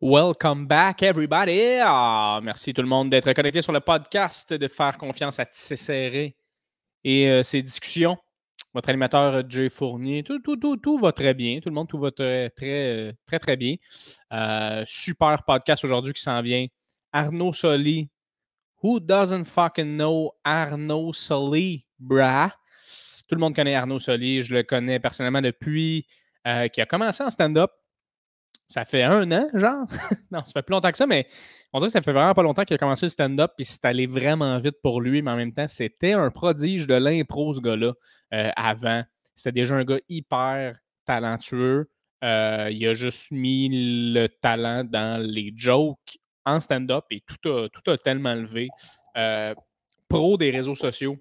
Welcome back, everybody! Merci tout le monde d'être connecté sur le podcast, de faire confiance à Tissé Serré et ses discussions. Votre animateur Jay Fournier, tout va très bien. Tout le monde, tout va très bien. Super podcast aujourd'hui qui s'en vient. Arnaud Soli. Who doesn't fucking know Arnaud Soli, brah? Tout le monde connaît Arnaud Soli. Je le connais personnellement depuis qu'il a commencé en stand-up. Ça fait 1 an, genre? Non, ça fait plus longtemps que ça, mais on dirait que ça fait vraiment pas longtemps qu'il a commencé le stand-up, puis c'est allé vraiment vite pour lui, mais en même temps, c'était un prodige de l'impro, ce gars-là, avant. C'était déjà un gars hyper talentueux. Il a juste mis le talent dans les jokes en stand-up et tout a tellement levé. Pro des réseaux sociaux.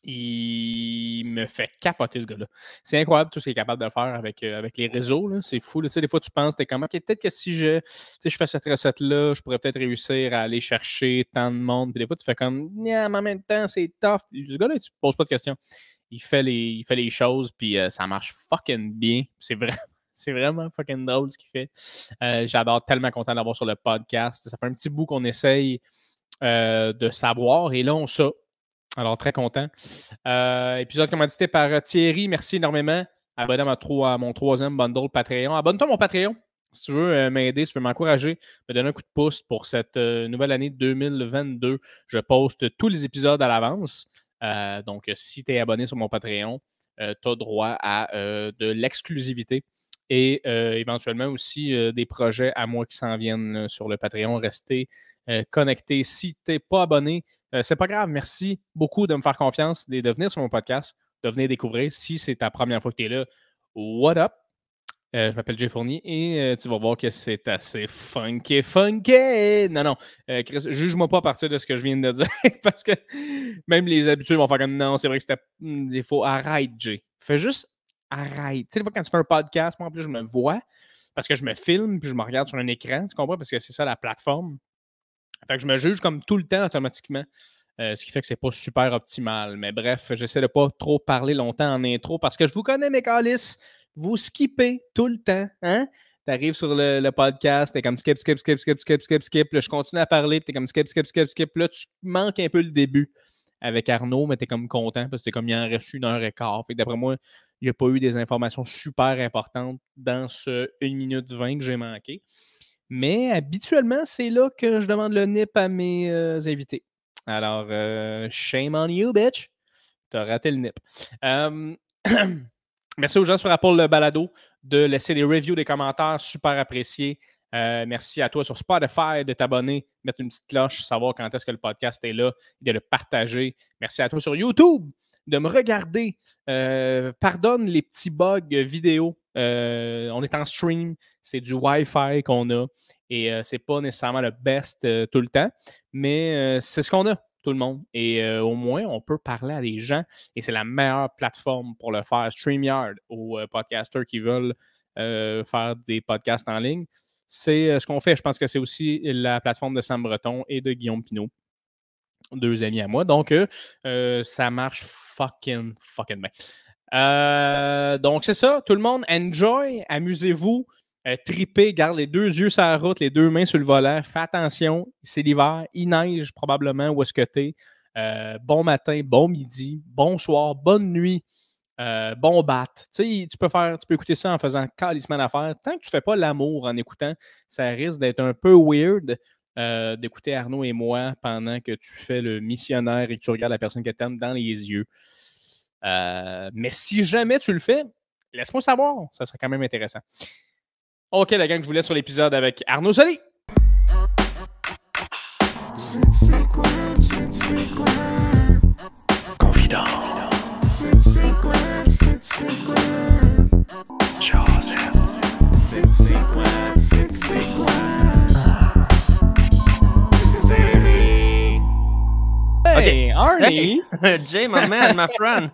Il me fait capoter, ce gars-là. C'est incroyable tout ce qu'il est capable de faire avec les réseaux. Là. C'est fou. Là. Des fois, tu penses, t'es comme, OK, peut-être que si je fais cette recette-là, je pourrais peut-être réussir à aller chercher tant de monde. Puis des fois, tu fais comme, mais en même temps, c'est tough. Puis, ce gars-là, tu ne poses pas de questions. Il fait les choses, puis ça marche fucking bien. C'est vraiment fucking drôle ce qu'il fait. J'adore, tellement content d'avoir sur le podcast. Ça fait un petit bout qu'on essaye de savoir. Et là, on sait. Alors, très content. Épisode commandité par Thierry. Merci énormément. Abonne à mon 3e bundle Patreon. Abonne-toi à mon Patreon si tu veux m'aider, si tu veux m'encourager, me donner un coup de pouce pour cette nouvelle année 2022. Je poste tous les épisodes à l'avance. Donc, si tu es abonné sur mon Patreon, tu as droit à de l'exclusivité et éventuellement aussi des projets à moi qui s'en viennent sur le Patreon. Restez connectés. Si tu n'es pas abonné, c'est pas grave. Merci beaucoup de me faire confiance, de venir sur mon podcast, de venir découvrir. Si c'est ta première fois que tu es là, what up? Je m'appelle Jay Fournier et tu vas voir que c'est assez funky. Non, Chris, juge-moi pas à partir de ce que je viens de dire parce que même les habitués vont faire comme non, c'est vrai que c'était. Il faut arrête, Jay. Fais juste arrête. Tu sais, des fois, quand tu fais un podcast, moi en plus, je me vois parce que je me filme puis je me regarde sur un écran, tu comprends? Parce que c'est ça la plateforme. Fait que je me juge comme tout le temps automatiquement. Ce qui fait que c'est pas super optimal. Mais bref, j'essaie de pas trop parler longtemps en intro parce que je vous connais, mes calices. Vous skippez tout le temps. Hein? Tu arrives sur le podcast, t'es comme skip. Là, je continue à parler, puis t'es comme skip. Là, tu manques un peu le début avec Arnaud, mais t'es comme content parce que t'es comme il en reste 1h15. Fait que d'après moi, il n'y a pas eu des informations super importantes dans ce 1 minute 20 que j'ai manqué. Mais habituellement, c'est là que je demande le nip à mes invités. Alors, shame on you, bitch. T'as raté le nip. Merci aux gens sur Apple le Balado de laisser des reviews, des commentaires super appréciés. Merci à toi sur Spotify de t'abonner, mettre une petite cloche, savoir quand est-ce que le podcast est là et de le partager. Merci à toi sur YouTube de me regarder. Pardonne les petits bugs vidéo. On est en stream, c'est du Wi-Fi qu'on a et c'est pas nécessairement le best tout le temps, mais c'est ce qu'on a, tout le monde. Et au moins, on peut parler à des gens et c'est la meilleure plateforme pour le faire. StreamYard aux podcasters qui veulent faire des podcasts en ligne. C'est ce qu'on fait. Je pense que c'est aussi la plateforme de Sam Breton et de Guillaume Pinault, 2 amis à moi. Donc, ça marche fucking bien. Donc, c'est ça. Tout le monde, enjoy, amusez-vous, tripez, garde les 2 yeux sur la route, les 2 mains sur le volant. Fais attention, c'est l'hiver, il neige probablement où est-ce que t'es. Bon matin, bon midi, bon soir, bonne nuit. Bon bat. Tu sais, tu peux écouter ça en faisant calissement d'affaires. Tant que tu ne fais pas l'amour en écoutant, ça risque d'être un peu weird d'écouter Arnaud et moi pendant que tu fais le missionnaire et que tu regardes la personne que tu aimes dans les yeux. Mais si jamais tu le fais, laisse-moi savoir. Ça serait quand même intéressant. OK, la gang, je vous laisse sur l'épisode avec Arnaud Soli. Confident. Hey, Arnie! Hey. Jay, my man, my friend!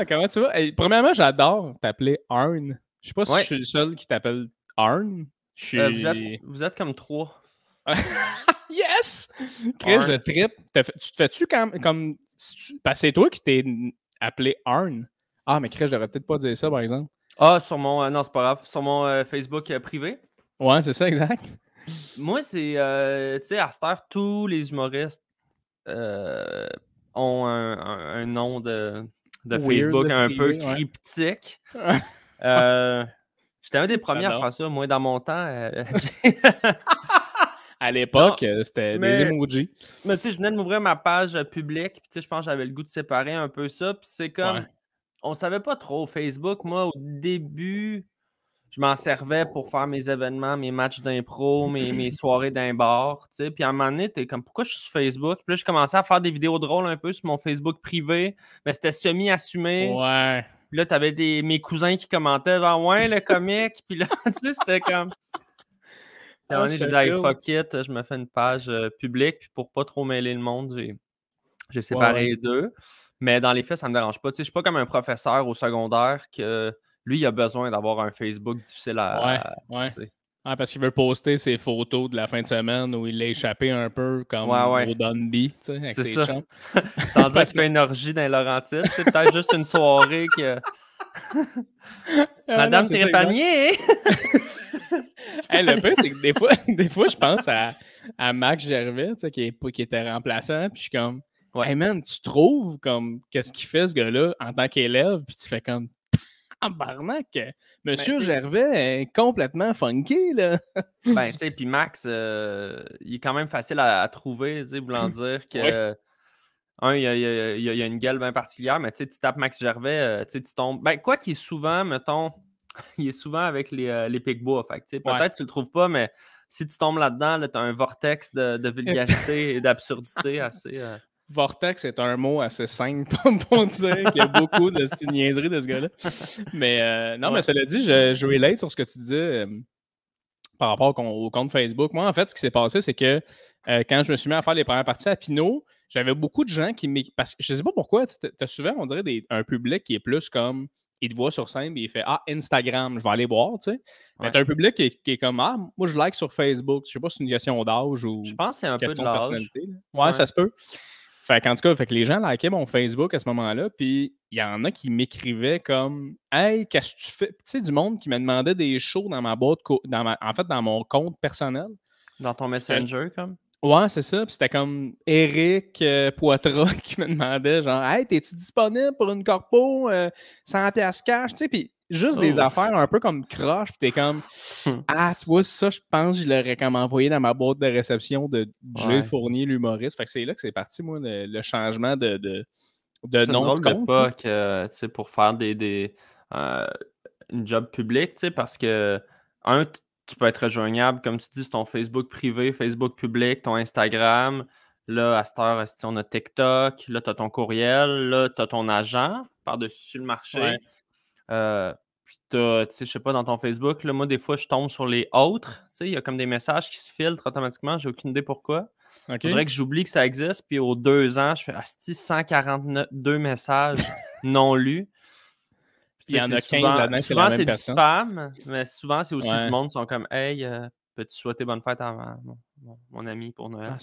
Comment tu vas? Hey, premièrement, j'adore t'appeler Arn. Je sais pas si je suis le seul qui t'appelle Arn. Vous êtes comme 3. Yes! Chris, je trippe. Tu te fais-tu comme... Parce que c'est toi qui t'es appelé Arn. Ah, mais Chris, je devrais peut-être pas dire ça, par exemple. Ah, sur mon... non, c'est pas grave. Sur mon Facebook privé. Ouais, c'est ça, exact. Moi, c'est... tu sais, à cette heure, tous les humoristes ont un nom de Weird, Facebook de un peu privé, ouais. cryptique. J'étais un des premiers à faire ça, moi, dans mon temps. À l'époque, c'était des mais emojis. tu sais, je venais de m'ouvrir ma page publique, puis tu sais, je pense que j'avais le goût de séparer un peu ça, puis c'est comme... Ouais. On savait pas trop. Facebook, moi, au début, je m'en servais pour faire mes événements, mes matchs d'impro, mes soirées d'un bar, tu sais. Puis à un moment donné, t'es comme, pourquoi je suis sur Facebook? Puis là, je commençais à faire des vidéos drôles un peu sur mon Facebook privé, mais c'était semi-assumé. Ouais. Puis là, t'avais mes cousins qui commentaient, genre, ouais, le comique. Puis là, tu sais, c'était comme... Puis à un moment donné, je disais, hey, fuck it, je me fais une page publique. Puis pour pas trop mêler le monde, j'ai séparé les deux. Mais dans les faits, ça me dérange pas. Tu sais, je suis pas comme un professeur au secondaire que lui, il a besoin d'avoir un Facebook difficile à... Ouais. Ah, parce qu'il veut poster ses photos de la fin de semaine où il l'a échappé un peu comme au Dundee, tu sais, avec ses chums. Sans dire qu'il fait une orgie dans les Laurentides. C'est peut-être juste une soirée que... Madame Trépanier! Hey, le pire, c'est que des fois je pense à Max Gervais, tu sais, qui était remplaçant, puis je suis comme, hey man, tu trouves comme qu'est-ce qu'il fait ce gars-là en tant qu'élève, puis tu fais comme, tabarnak, Monsieur Gervais est complètement funky, là. Ben, tu sais, puis Max, il est quand même facile à trouver, tu sais, voulant dire que... Un, il y a une gueule bien particulière, mais tu sais, tu tapes Max Gervais, tu sais, tu tombes... Ben, quoi qu'il est souvent, mettons, il est souvent avec les Picbois, fait que tu sais, peut-être tu le trouves pas, mais si tu tombes là-dedans, là, tu as un vortex de vulgarité et d'absurdité assez... Vortex est un mot assez simple pour dire qu'il y a beaucoup de style niaiserie de ce gars-là. Mais non, mais cela dit, je relate sur ce que tu disais par rapport au compte Facebook. Moi, en fait, ce qui s'est passé, c'est que quand je me suis mis à faire les premières parties à Pinot, j'avais beaucoup de gens qui parce que je sais pas pourquoi, tu as souvent, on dirait, un public qui est plus comme il te voit sur scène et il fait Ah, Instagram, je vais aller voir, tu sais. Mais t'as un public qui est comme Ah, moi je like sur Facebook. Je sais pas si c'est une question d'âge ou je pense que c'est un peu de personnalité. Ouais, ça se peut. Fait qu'en tout cas, que les gens likaient mon Facebook à ce moment-là, puis il y en a qui m'écrivaient comme Hey, qu'est-ce que tu fais? Tu sais, du monde qui me demandait des shows dans ma boîte, en fait, dans mon compte personnel. Dans ton Messenger, comme? Ouais, c'est ça. Puis c'était comme Eric Poitras qui me demandait genre Hey, t'es-tu disponible pour une corpo 100$ cash? Tu sais, puis juste des affaires un peu comme croche, puis t'es comme Ah, tu vois, ça, je pense que je l'aurais comme envoyé dans ma boîte de réception de Jay Fournier, l'humoriste. Fait que c'est là que c'est parti, moi, le changement de nom de compte. C'est tu sais, pour faire une job publique, tu sais, parce que, tu peux être rejoignable, comme tu dis, c'est ton Facebook privé, Facebook public, ton Instagram. Là, à cette heure, on a TikTok. Là, tu as ton courriel. Là, tu as ton agent par-dessus le marché. Puis, tu sais, je sais pas, dans ton Facebook, là, moi, des fois, je tombe sur les autres. Tu sais, il y a comme des messages qui se filtrent automatiquement. J'ai aucune idée pourquoi. Okay. On dirait que j'oublie que ça existe. Puis, aux 2 ans, je fais 142 messages non lus. Il y en a 15 là-dedans, c'est la même personne. Souvent, c'est du spam, mais souvent, c'est aussi du monde qui sont comme « Hey, peux-tu souhaiter bonne fête à mon ami pour Noël? »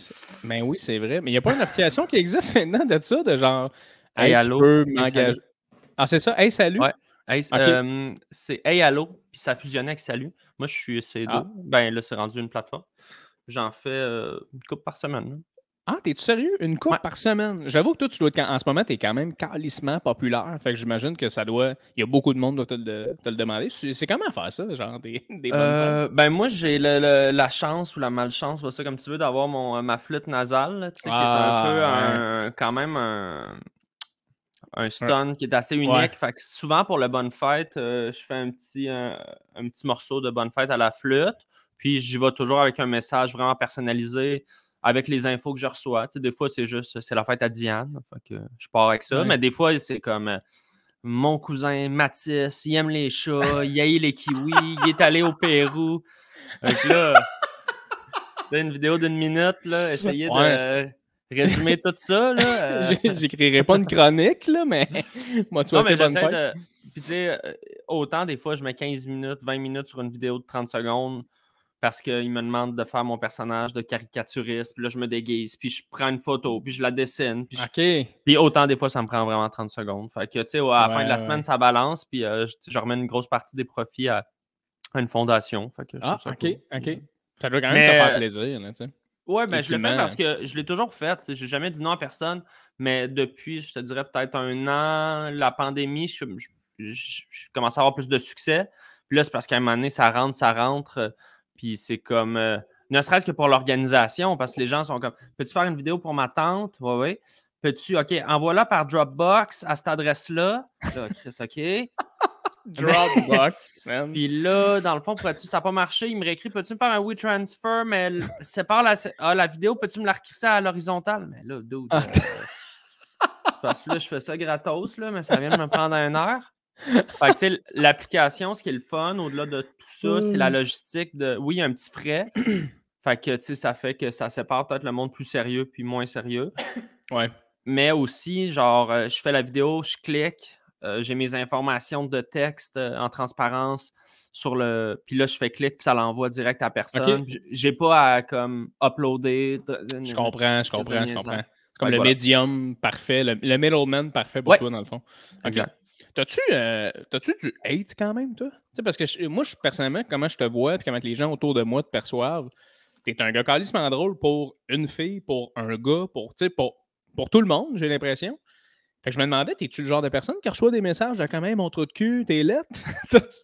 Ben oui, c'est vrai. Mais il n'y a pas une application qui existe maintenant de ça, de genre « Hey, allô, tu peux m'engager. » Ah, c'est ça? « Hey, salut? » Ouais. Hey, c'est « Hey, allô », puis ça fusionnait avec « Salut ». Moi, je suis C2. Ben là, c'est rendu une plateforme. J'en fais une couple par semaine. Là. Ah, t'es-tu sérieux? Une coupe par semaine? J'avoue que toi, tu dois être, en ce moment, t'es quand même calissement populaire. Fait que j'imagine que ça doit... Il y a beaucoup de monde qui doit te le demander. C'est comment faire ça, genre des bonnes ben moi, j'ai la chance ou la malchance, vois ça comme tu veux, d'avoir ma flûte nasale, là, qui est un peu quand même un stun qui est assez unique. Fait que souvent, pour le bonne fête, je fais un petit morceau de bonne fête à la flûte. Puis j'y vais toujours avec un message vraiment personnalisé avec les infos que je reçois. Tu sais, des fois, c'est la fête à Diane. Fait que je pars avec ça. Mais des fois, c'est comme mon cousin Mathis, il aime les chats, il haït les kiwis, il est allé au Pérou. Donc là, tu sais, une vidéo d'1 minute, là, essayer de résumer tout ça. Là, J'écrirai pas une chronique, là, mais moi, tu vois, bonne fête. Puis tu sais, autant des fois, je mets 15 minutes, 20 minutes sur une vidéo de 30 secondes. parce qu'ils me demandent de faire mon personnage de caricaturiste, puis là, je me déguise, puis je prends une photo, puis je la dessine, puis autant des fois, ça me prend vraiment 30 secondes. Fait que, tu sais, à la fin de la semaine, ça balance, puis je remets une grosse partie des profits à une fondation. Fait que OK, cool. OK. Ça doit quand même te faire plaisir, là, tu sais. Ouais, ben je le fais parce que je l'ai toujours fait. J'ai jamais dit non à personne, mais depuis, je te dirais peut-être 1 an, la pandémie, je commence à avoir plus de succès. Puis là, c'est parce qu'à un moment donné, ça rentre. Puis c'est comme, ne serait-ce que pour l'organisation, parce que les gens sont comme, peux-tu faire une vidéo pour ma tante? Oui, oui. Peux-tu, OK, envoie-la par Dropbox à cette adresse-là. Là, Chris, OK. Dropbox, man. Puis là, dans le fond, ça n'a pas marché. Il me réécrit, peux-tu me faire un WeTransfer, mais sépare la vidéo, peux-tu me la recrisser à l'horizontale? Mais là, dude, parce que là, je fais ça gratos, là, mais ça vient de me prendre 1 heure. Fait que, tu sais, l'application, ce qui est le fun, au-delà de tout ça, c'est la logistique de... Oui, il y a un petit frais. Fait que, tu sais, ça fait que ça sépare peut-être le monde plus sérieux puis moins sérieux. Ouais. Mais aussi, genre, je fais la vidéo, je clique, j'ai mes informations de texte en transparence sur le... Puis là, je fais clic, puis ça l'envoie direct à personne. Okay. J'ai pas à, comme, uploader... Je comprends. C'est comme le médium parfait, le middleman parfait pour toi, dans le fond. OK. Exact. T'as-tu du hate quand même, toi? T'sais, parce que moi, personnellement, comment je te vois et comment les gens autour de moi te perçoivent, t'es un gars calissement drôle pour une fille, pour un gars, pour tout le monde, j'ai l'impression. Fait que je me demandais, t'es-tu le genre de personne qui reçoit des messages de quand même, mon trou de cul, t'es lettre?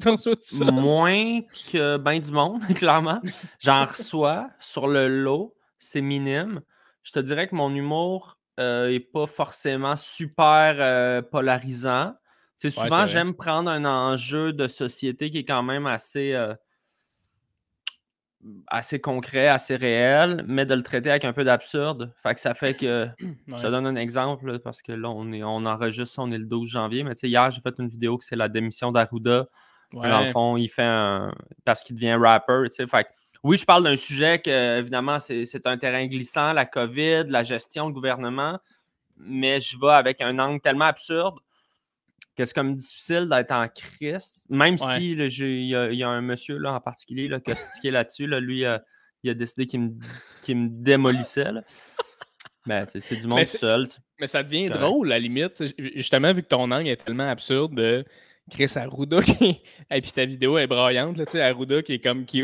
T'en reçois tout ça? Moins que ben du monde, clairement. J'en reçois sur le lot, c'est minime. Je te dirais que mon humour n'est pas forcément super polarisant. T'sais, souvent, j'aime prendre un enjeu de société qui est quand même assez concret, assez réel, mais de le traiter avec un peu d'absurde. Fait que ça fait que... Je te donne un exemple, là, parce que là, on enregistre, on est le 12 janvier, mais tu sais, hier, j'ai fait une vidéo que c'est la démission d'Arruda. Ouais. Dans le fond, il fait parce qu'il devient rapper, tu sais. Fait que, oui, je parle d'un sujet que, évidemment, c'est un terrain glissant, la COVID, la gestion, le gouvernement, mais je vais avec un angle tellement absurde que c'est comme difficile d'être en crise. Même si il y a un monsieur là, en particulier là, qui a stické là-dessus. Là, lui, il a décidé qu'il me démolissait. Là. Ben, c'est du monde seul. Mais ça devient drôle, à la limite. Justement, vu que ton angle est tellement absurde de Chris Arruda et puis ta vidéo est braillante, là, tu sais, Arruda qui est comme qui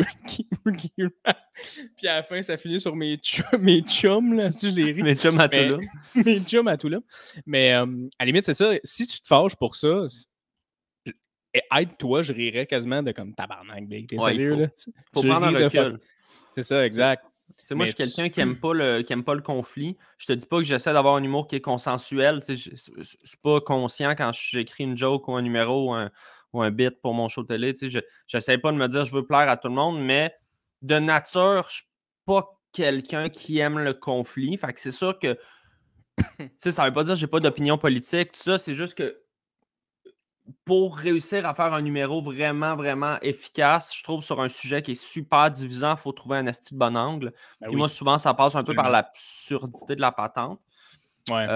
puis à la fin, ça finit sur mes chums, là, si je les ris. Mes chums à tout là. Mes chums à tout là. Mais à la limite, c'est ça. Si tu te fâches pour ça, aide-toi, je rirais quasiment de comme tabarnak, big. T'es sérieux, là? Faut prendre un recul. C'est ça, exact. Moi, je suis quelqu'un qui n'aime pas le conflit. Je te dis pas que j'essaie d'avoir un humour qui est consensuel. Je suis pas conscient quand j'écris une joke ou un numéro ou un bit pour mon show télé. Je n'essaie pas de me dire je veux plaire à tout le monde, mais de nature, je suis pas quelqu'un qui aime le conflit. Fait que c'est sûr que ça veut pas dire que j'ai pas d'opinion politique. Tout ça, c'est juste que pour réussir à faire un numéro vraiment, vraiment efficace, je trouve, sur un sujet qui est super divisant, il faut trouver un esti de bon angle. Puis moi, souvent, ça passe un peu par l'absurdité de la patente. Ouais.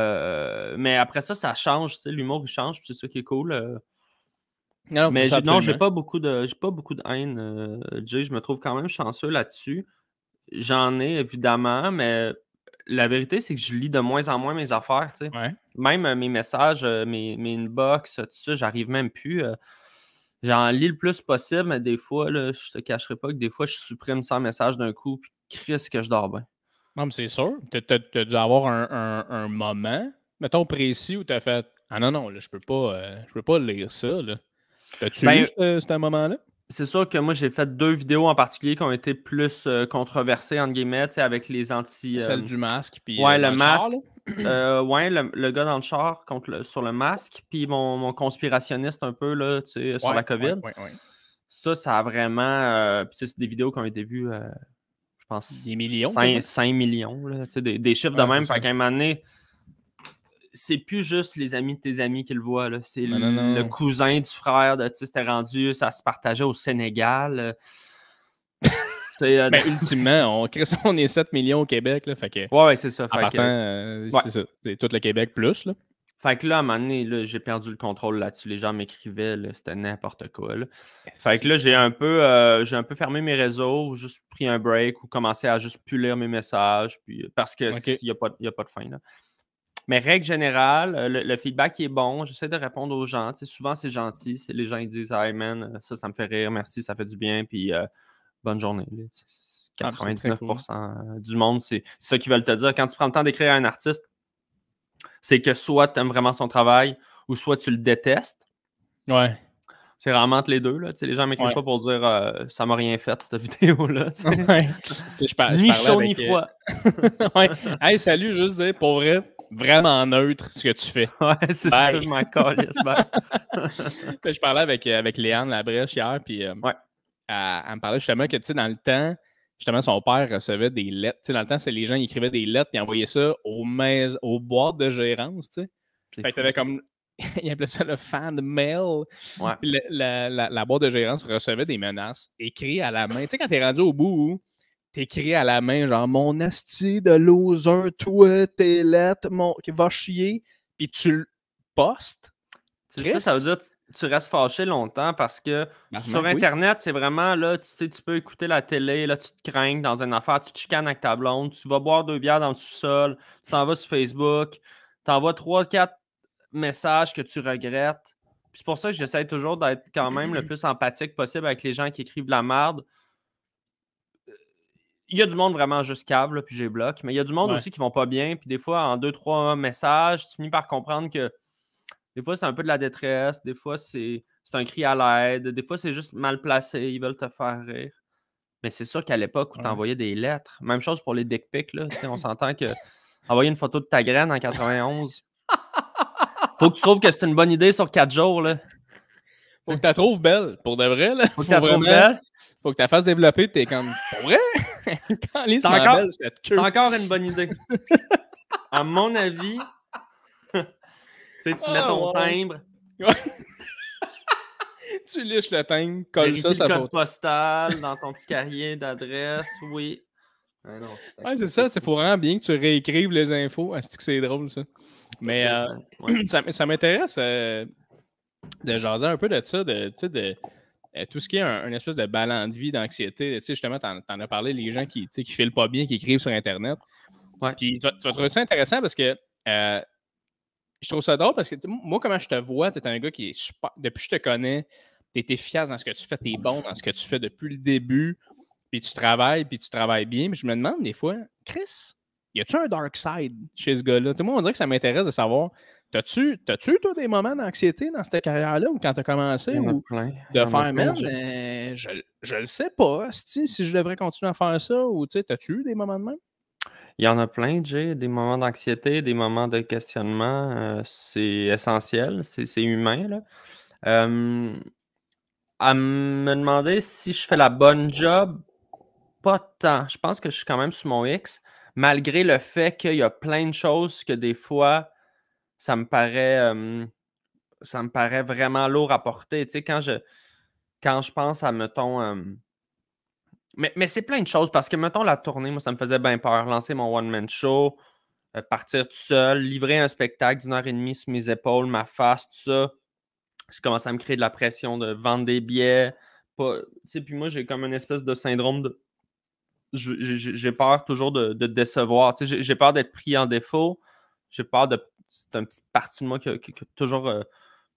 Mais après ça change. L'humour, il change, puis c'est ça qui est cool. Mais j'ai pas beaucoup de haine, Jay. Je me trouve quand même chanceux là-dessus. J'en ai, évidemment, mais la vérité, c'est que je lis de moins en moins mes affaires, tu sais. Ouais. Même mes messages, mes inbox, tout ça, j'arrive même plus. J'en lis le plus possible, mais des fois, là, je te cacherai pas que des fois, je supprime 100 messages d'un coup, puis Christ que je dors bien. Non, mais c'est sûr. T'as dû avoir un moment, mettons précis, où t'as fait « Ah non, là, je peux pas lire ça, là. » T'as-tu eu ce moment-là? C'est sûr que moi, j'ai fait 2 vidéos en particulier qui ont été plus controversées, entre guillemets, avec les anti... Celle du masque, puis le masque. Le gars dans le char sur le masque, puis mon conspirationniste un peu, là, sur la COVID. Ouais. Ça a vraiment... puis c'est des vidéos qui ont été vues, je pense... Des millions? 5 millions, là, des chiffres de même. Fait qu'à un moment donné, c'est plus juste les amis de tes amis qui le voient. Là. C'est le cousin du frère de c'était rendu, ça se partageait au Sénégal. Ultimement, on est 7 millions au Québec. Là, fait que, c'est ça. C'est ça. C'est tout le Québec plus. Là. Fait que là, à un moment donné, là, j'ai perdu le contrôle là-dessus. Les gens m'écrivaient, là, c'était n'importe quoi. Là. Fait que là, j'ai un peu fermé mes réseaux, juste pris un break ou commencé à juste plus lire mes messages, puis, parce qu'il n'y a pas de fin. Là. Mais règle générale, le feedback est bon. J'essaie de répondre aux gens. Souvent, c'est gentil. Les gens ils disent « Hey man, ça me fait rire, merci, ça fait du bien, puis bonne journée. » 99% du monde, c'est ça qu'ils veulent te dire. Quand tu prends le temps d'écrire à un artiste, c'est que soit tu aimes vraiment son travail ou soit tu le détestes. Ouais. C'est rarement entre les deux. Là. Les gens ne m'écrivent pas pour dire ça m'a rien fait, cette vidéo-là. Ni chaud ni froid. Ouais. Hey, salut, juste dire, pour vrai, vraiment neutre ce que tu fais. Ouais, c'est ça, je m'en calisse. Je parlais avec Léane Labrèche hier, puis elle me parlait justement que, dans le temps, justement, son père recevait des lettres. Dans le temps, c'est les gens qui écrivaient des lettres, ils envoyaient ça aux boîtes de gérance, tu sais. Fait que t'avais comme... il appelait ça le fan mail. Ouais. Puis la boîte de gérance recevait des menaces écrites à la main. Tu sais, quand t'es rendu au bout où t'écris à la main, genre « Mon asti de loser, toi, tes lettres, qui va chier », puis tu le postes. Ça veut dire que tu restes fâché longtemps parce que sur Internet, c'est vraiment, là, tu peux écouter la télé, là, tu te crains dans une affaire, tu te chicanes avec ta blonde, tu vas boire 2 bières dans le sous-sol, tu t'en vas sur Facebook, tu envoies 3-4 messages que tu regrettes. Puis c'est pour ça que j'essaie toujours d'être quand même le plus empathique possible avec les gens qui écrivent de la merde. Il y a du monde vraiment juste cave, là, puis j'ai bloqué, mais il y a du monde aussi qui vont pas bien, puis des fois, en 2-3 messages, tu finis par comprendre que des fois, c'est un peu de la détresse. Des fois, c'est un cri à l'aide. Des fois, c'est juste mal placé. Ils veulent te faire rire. Mais c'est sûr qu'à l'époque où tu envoyais des lettres, même chose pour les dick pics, là, on s'entend que envoyer une photo de ta graine en 91, faut que tu trouves que c'est une bonne idée sur 4 jours. Là. Faut que tu la trouves belle, pour de vrai. Là. Faut que tu la trouves belle. Faut que tu la fasses développer, t'es comme, pour vrai? C'est encore une bonne idée. À mon avis... Tu mets ton timbre. Tu liches le timbre, colle ça, le code postal dans ton petit carrier d'adresse, oui. C'est ça, il faut vraiment bien que tu réécrives les infos. C'est que c'est drôle, ça. Mais ça m'intéresse de jaser un peu de ça, de tout ce qui est un espèce de ballon de vie, d'anxiété. Justement, t'en as parlé, les gens qui filent pas bien, qui écrivent sur Internet. Ouais. Puis tu vas trouver ça intéressant parce que je trouve ça drôle parce que moi, comment je te vois, tu es un gars qui est super. Depuis que je te connais, tu es efficace dans ce que tu fais, tu es bon dans ce que tu fais depuis le début, puis tu travailles bien. Mais je me demande des fois, Chris, y a-tu un dark side chez ce gars-là? Moi, on dirait que ça m'intéresse de savoir, t'as-tu toi, des moments d'anxiété dans cette carrière-là ou quand tu as commencé? Ou de faire, man, je le sais pas, si je devrais continuer à faire ça, ou t'as-tu eu des moments de même? Il y en a plein, Jay, des moments d'anxiété, des moments de questionnement. C'est essentiel, c'est humain. Là. À me demander si je fais la bonne job, pas tant. Je pense que je suis quand même sur mon X, malgré le fait qu'il y a plein de choses que des fois, ça me paraît vraiment lourd à porter. Tu sais, quand je pense à, mettons... Mais c'est plein de choses parce que, mettons, la tournée, moi, ça me faisait bien peur. Lancer mon one-man show, partir tout seul, livrer un spectacle d'1h30 sur mes épaules, ma face, tout ça. Je commençais à me créer de la pression de vendre des billets. Puis moi, j'ai comme une espèce de syndrome de... J'ai peur toujours de décevoir. J'ai peur d'être pris en défaut. J'ai peur de... C'est une petite partie de moi qui a toujours...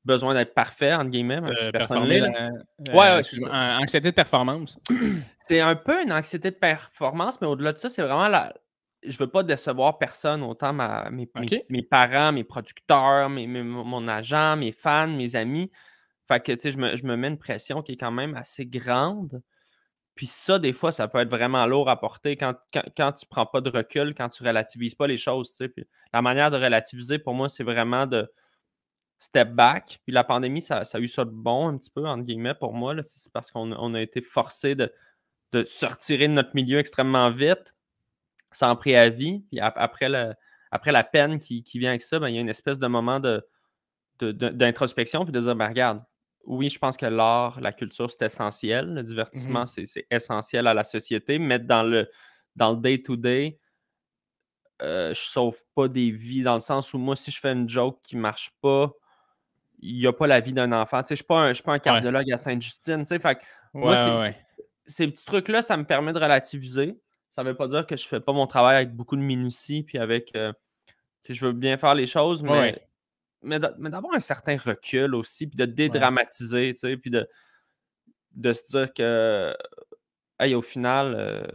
besoin d'être parfait, entre guillemets, même si personne l'est. Anxiété de performance. C'est un peu une anxiété de performance, mais au-delà de ça, c'est vraiment je veux pas décevoir personne, autant mes parents, mes producteurs, mon agent, mes fans, mes amis. Fait que, tu sais, je me mets une pression qui est quand même assez grande. Puis ça, des fois, ça peut être vraiment lourd à porter quand tu prends pas de recul, quand tu relativises pas les choses, tu sais. Puis la manière de relativiser, pour moi, c'est vraiment de step back. Puis la pandémie, ça a eu ça de bon un petit peu, entre guillemets, pour moi. C'est parce qu'on a été forcé de se retirer de notre milieu extrêmement vite, sans préavis. Puis après la peine qui vient avec ça, il y a une espèce de moment d'introspection, puis de dire, regarde, oui, je pense que l'art, la culture, c'est essentiel. Le divertissement, c'est essentiel à la société. Mais dans le day-to-day, je sauve pas des vies, dans le sens où moi, si je fais une joke qui marche pas, il n'y a pas la vie d'un enfant. Tu sais, je suis pas un cardiologue à Sainte-Justine. Tu sais, fait que moi, ces petits trucs-là, ça me permet de relativiser. Ça veut pas dire que je fais pas mon travail avec beaucoup de minutie, puis avec... tu sais, je veux bien faire les choses, mais d'avoir un certain recul aussi, puis de dédramatiser, tu sais, puis de se dire que, hey, au final,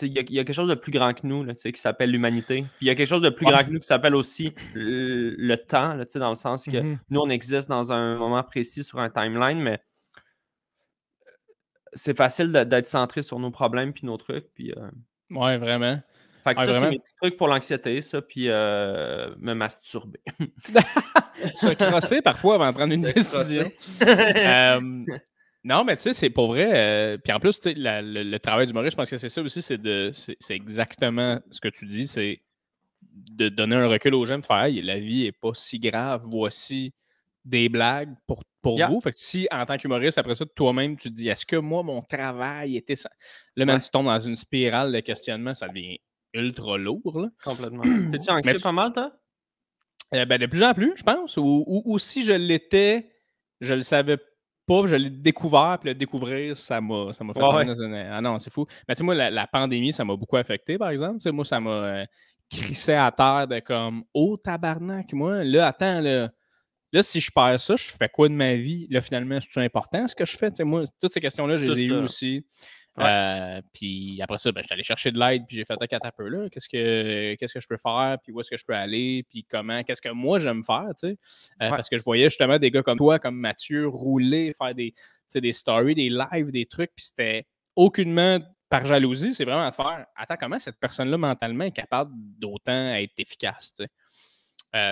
il y a quelque chose de plus grand que nous, là, qui s'appelle l'humanité. Puis il y a quelque chose de plus grand que nous qui s'appelle aussi le temps, là, dans le sens que nous, on existe dans un moment précis sur un timeline, mais c'est facile d'être centré sur nos problèmes puis nos trucs. Puis, ouais, vraiment. Fait que ça, c'est mes petits trucs pour l'anxiété, ça, puis me masturber. Se crosser parfois avant de prendre une décision. Non, mais tu sais, c'est pour vrai. Puis en plus, tu sais, le travail d'humoriste, je pense que c'est ça aussi, c'est exactement ce que tu dis, c'est de donner un recul aux gens, de faire hey, la vie n'est pas si grave, voici des blagues pour vous. Fait que si, en tant qu'humoriste, après ça, toi-même, tu te dis est-ce que moi, mon travail était ça? Là, même, tu tombes dans une spirale de questionnement, ça devient ultra lourd. Là. Complètement. T'es-tu anxieux pas mal, toi? Ben, de plus en plus, je pense. Ou si je l'étais, je le savais pas, je l'ai découvert, puis le découvrir, ça m'a fait dans une... Ah non, c'est fou. Mais tu sais, moi, la pandémie, ça m'a beaucoup affecté, par exemple. Tu sais, moi, ça m'a crissé à terre de comme « Oh, tabarnak, moi, là, attends, là, si je perds ça, je fais quoi de ma vie? Là, finalement, c'est-tu important ce que je fais? » Tu sais, moi, toutes ces questions-là, je les ai eues aussi. Puis après ça, ben, je suis allé chercher de l'aide, puis j'ai fait un peu là. Qu'est-ce que je peux faire, puis où est-ce que je peux aller, puis comment, qu'est-ce que moi j'aime faire, tu sais. Parce que je voyais justement des gars comme toi, comme Mathieu, rouler, faire des stories, des lives, des trucs, puis c'était aucunement par jalousie, c'est vraiment de faire attends, comment cette personne-là mentalement est capable d'autant être efficace, tu sais.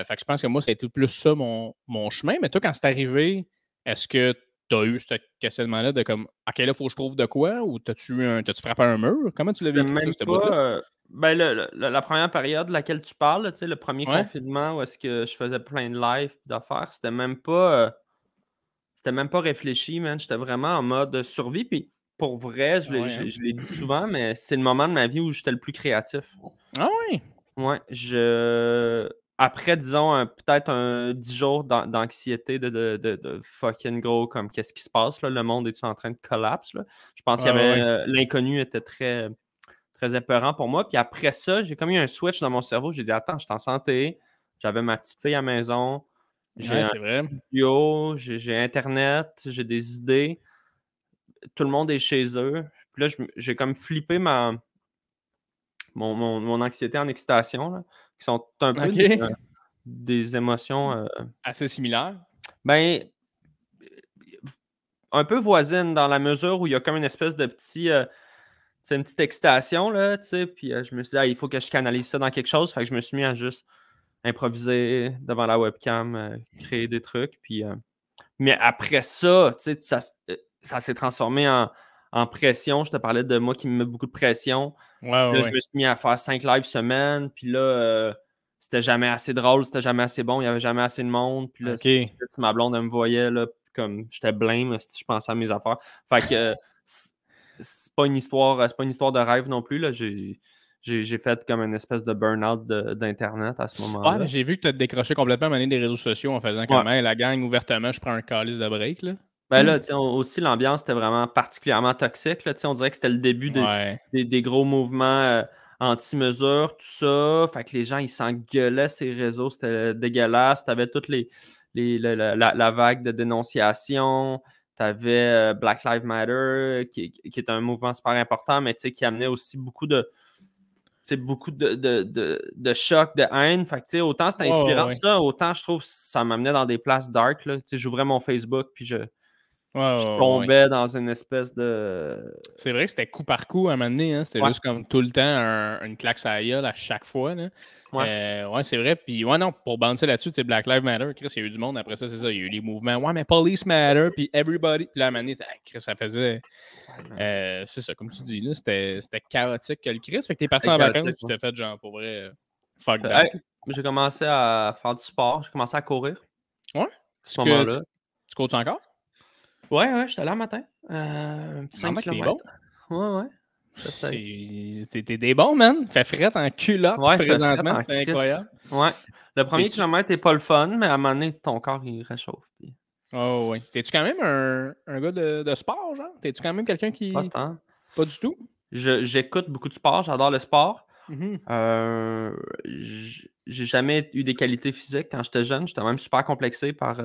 Fait que je pense que moi, ça a été plus ça mon chemin. Mais toi, quand c'est arrivé, est-ce que tu as eu ce questionnement-là de comme OK, là, il faut que je trouve de quoi ou t'as-tu frappé un mur? Comment tu l'as vécu, même ce pas, ben, la première période de laquelle tu parles, le premier confinement où est-ce que je faisais plein de lives d'affaires, c'était même pas réfléchi, man. J'étais vraiment en mode survie. Puis pour vrai, je l'ai dit souvent, mais c'est le moment de ma vie où j'étais le plus créatif. Ah oui? Ouais, après, disons, peut-être 10 jours d'anxiété de fucking gros, comme qu'est-ce qui se passe, là? Le monde est en train de collapse, là? Je pense qu'il y avait l'inconnu était très, très épeurant pour moi. Puis après ça, j'ai comme eu un switch dans mon cerveau. J'ai dit, attends, je suis en santé. J'avais ma petite fille à la maison. J'ai un studio, j'ai Internet, j'ai des idées. Tout le monde est chez eux. Puis là, j'ai comme flippé mon anxiété en excitation, là, qui sont un peu des émotions... assez similaires? Ben, un peu voisines dans la mesure où il y a comme une espèce de une petite excitation, là, tu sais, puis je me suis dit, ah, il faut que je canalise ça dans quelque chose. Fait que je me suis mis à juste improviser devant la webcam, créer des trucs, puis... mais après ça, tu sais, ça s'est transformé en pression. Je te parlais de moi qui me met beaucoup de pression. Là, je me suis mis à faire 5 lives semaine. Puis là, c'était jamais assez drôle, c'était jamais assez bon, il n'y avait jamais assez de monde. Puis là, si ma blonde, elle me voyait là, comme j'étais blême, si je pensais à mes affaires. Fait que c'est pas une histoire de rêve non plus. Là. J'ai fait comme une espèce de burn-out d'Internet à ce moment-là. Mais j'ai vu que tu as décroché complètement à mener des réseaux sociaux en faisant comme la gang, ouvertement, je prends un calice de break. Là. Ben là, aussi, l'ambiance était vraiment particulièrement toxique. Là, on dirait que c'était le début des gros mouvements anti-mesures, tout ça. Fait que les gens, ils s'engueulaient ces réseaux. C'était dégueulasse. Tu avais toute la vague de dénonciation. Tu avais Black Lives Matter, qui est un mouvement super important, mais qui amenait aussi beaucoup de choc, de haine. Fait que, autant c'était inspirant ça, autant je trouve que ça m'amenait dans des places dark. J'ouvrais mon Facebook, puis je tombais dans une espèce de... C'est vrai que c'était coup par coup à un moment donné. Hein? C'était juste comme tout le temps une claque sur la gueule à chaque fois. Là. C'est vrai. Puis, non, pour banter là-dessus, Black Lives Matter, Chris, il y a eu du monde. Après ça, c'est ça. Il y a eu les mouvements. Ouais, mais Police Matter, puis Everybody. Puis là, à un moment donné, Chris, ça faisait... c'est ça, comme tu dis, là, c'était chaotique que le Chris. Fait que t'es parti en vacances, tu t'es fait genre, pour vrai, fuck that. J'ai commencé à faire du sport. J'ai commencé à courir. Ouais? À ce moment-là. Tu cours encore? Ouais, j'étais là le matin. Un petit 5 km. Bon. Ouais. T'es des bons, man. Fait frette en culotte présentement, c'est incroyable. Ouais. Le premier kilomètre n'est pas le fun, mais à un moment donné, ton corps, il réchauffe. Puis... Oh oui. T'es-tu quand même un gars de sport, genre? T'es-tu quand même quelqu'un qui... Pas tant. Pas du tout? J'écoute beaucoup de sport, j'adore le sport. Mm-hmm. J'ai jamais eu des qualités physiques quand j'étais jeune. J'étais même super complexé par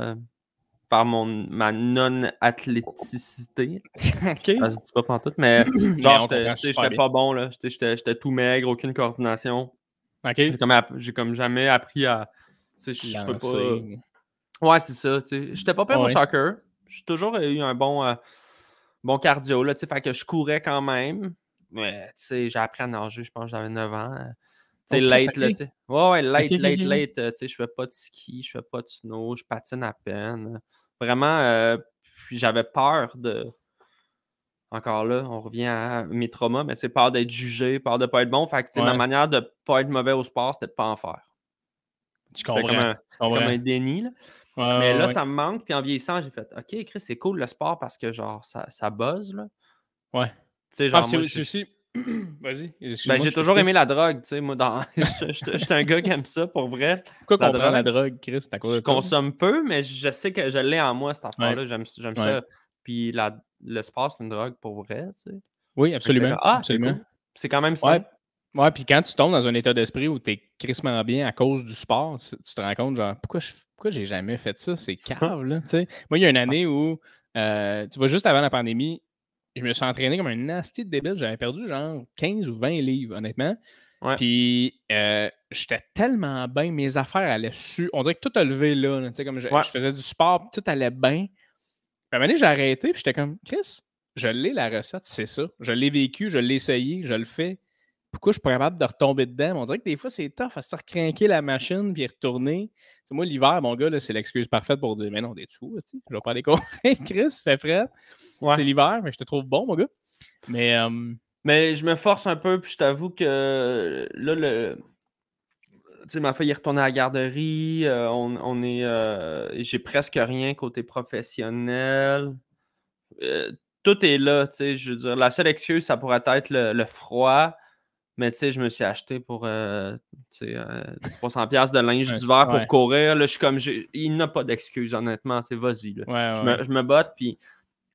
ma non-athléticité. OK. Ça se dit pas pantoute, mais genre, j'étais pas bon, là. J'étais tout maigre, aucune coordination. OK. J'ai comme jamais appris à... Je peux pas... Ouais, c'est ça. J'étais pas pire au soccer. J'ai toujours eu un bon cardio, là, fait que je courais quand même. Mais j'ai appris à nager, je pense que j'avais 9 ans. Late, là, tu sais. Ouais, late. Je fais pas de ski, je fais pas de snow, je patine à peine. Vraiment, puis j'avais peur de... Encore là, on revient à mes traumas, mais c'est peur d'être jugé, peur de pas être bon. Fait que, ma manière de pas être mauvais au sport, c'était de pas en faire. C'était comme un déni, là. Mais là, ça me manque. Puis en vieillissant, j'ai fait OK, Chris, c'est cool le sport parce que genre ça buzz, là. Ouais. Tu sais, genre, moi, aussi. Vas-y. J'ai toujours aimé la drogue, tu sais. Moi, j'étais un gars qui aime ça pour vrai. Pourquoi qu'on prend la drogue, Chris? C'est à cause de ça? Je consomme peu, mais je sais que je l'ai en moi, cette affaire-là. J'aime ça. Puis le sport, c'est une drogue pour vrai, tu sais. Oui, absolument. Absolument. C'est cool. C'est quand même ça. Ouais, puis quand tu tombes dans un état d'esprit où t'es crissement bien à cause du sport, tu te rends compte, genre, pourquoi j'ai jamais fait ça? C'est cave, là, tu sais. Moi, il y a une année où, tu vois, juste avant la pandémie, je me suis entraîné comme un nasty de débile. J'avais perdu genre 15 ou 20 livres, honnêtement. Ouais. Puis, j'étais tellement bien, mes affaires allaient on dirait que tout a levé là, tu sais, comme je faisais du sport, tout allait bien. Puis à un moment donné, j'ai arrêté, puis j'étais comme, Chris, je l'ai la recette, c'est ça. Je l'ai vécu, je l'ai essayé, je le fais. Pourquoi je suis pas capable de retomber dedans? Mais on dirait que des fois, c'est tough à se recrinquer la machine puis retourner. T'sais, moi, l'hiver, mon gars, là, c'est l'excuse parfaite pour dire mais non, t'es fou, je vais pas aller courir, Chris, fait frais. Ouais. C'est l'hiver, mais je te trouve bon, mon gars. Mais je me force un peu, puis je t'avoue que là, ma fille est retournée à la garderie. J'ai presque rien côté professionnel. Tout est là, tu sais. Je veux dire, la seule excuse, ça pourrait être le froid. Mais tu sais, je me suis acheté pour 300$ de linge d'hiver pour courir. Là, je suis comme, il n'a pas d'excuse, honnêtement. Vas-y. Je me botte, puis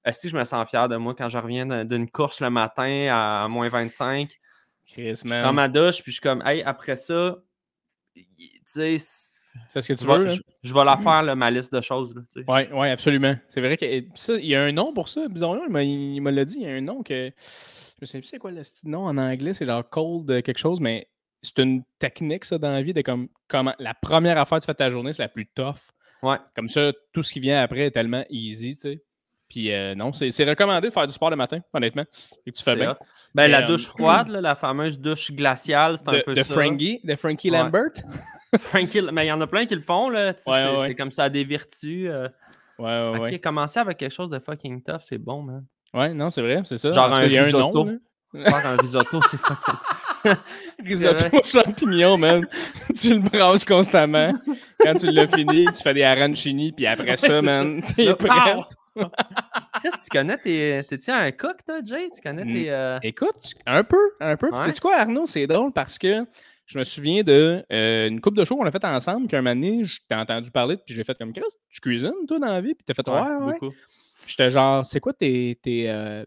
est-ce que je me sens fier de moi quand je reviens d'une course le matin à moins 25? Je prends ma douche, puis je suis comme, hey, après ça, tu sais, fais ce que tu veux. Je vais la faire, ma liste de choses. Oui, absolument. C'est vrai qu'il y a un nom pour ça. Bizarrement, il me l'a dit, il y a un nom que... Je me souviens plus c'est quoi le style nom en anglais, c'est genre cold quelque chose, mais c'est une technique, ça, dans la vie, de comment la première affaire que tu fais de ta journée, c'est la plus tough. Ouais. Comme ça, tout ce qui vient après est tellement easy, tu sais. Puis non, c'est recommandé de faire du sport le matin, honnêtement. Et tu fais bien. La douche froide, la fameuse douche glaciale, c'est un peu ça. De Frankie Lambert. Mais il y en a plein qui le font, là. C'est comme ça, des vertus. Ok, commencer avec quelque chose de fucking tough, c'est bon, man. Ouais, non, c'est vrai, c'est ça. Genre un risotto. Faire un risotto, c'est fucking... Risotto aux champignons, man. Tu le brasses constamment. Quand tu l'as fini, tu fais des arancini, puis après ça, man, t'es prêt. Chris, tu connais t'es-tu un cook, toi, Jay? Tu connais tes... Écoute, un peu. Ouais. Tu sais quoi, Arnaud, c'est drôle parce que je me souviens d'une couple de shows qu'on a fait ensemble, qu'un moment donné, je t'ai entendu parler, puis j'ai fait comme, Chris, tu cuisines, toi, dans la vie? Puis t'as fait, ouais. Beaucoup. J'étais genre, c'est quoi tes livres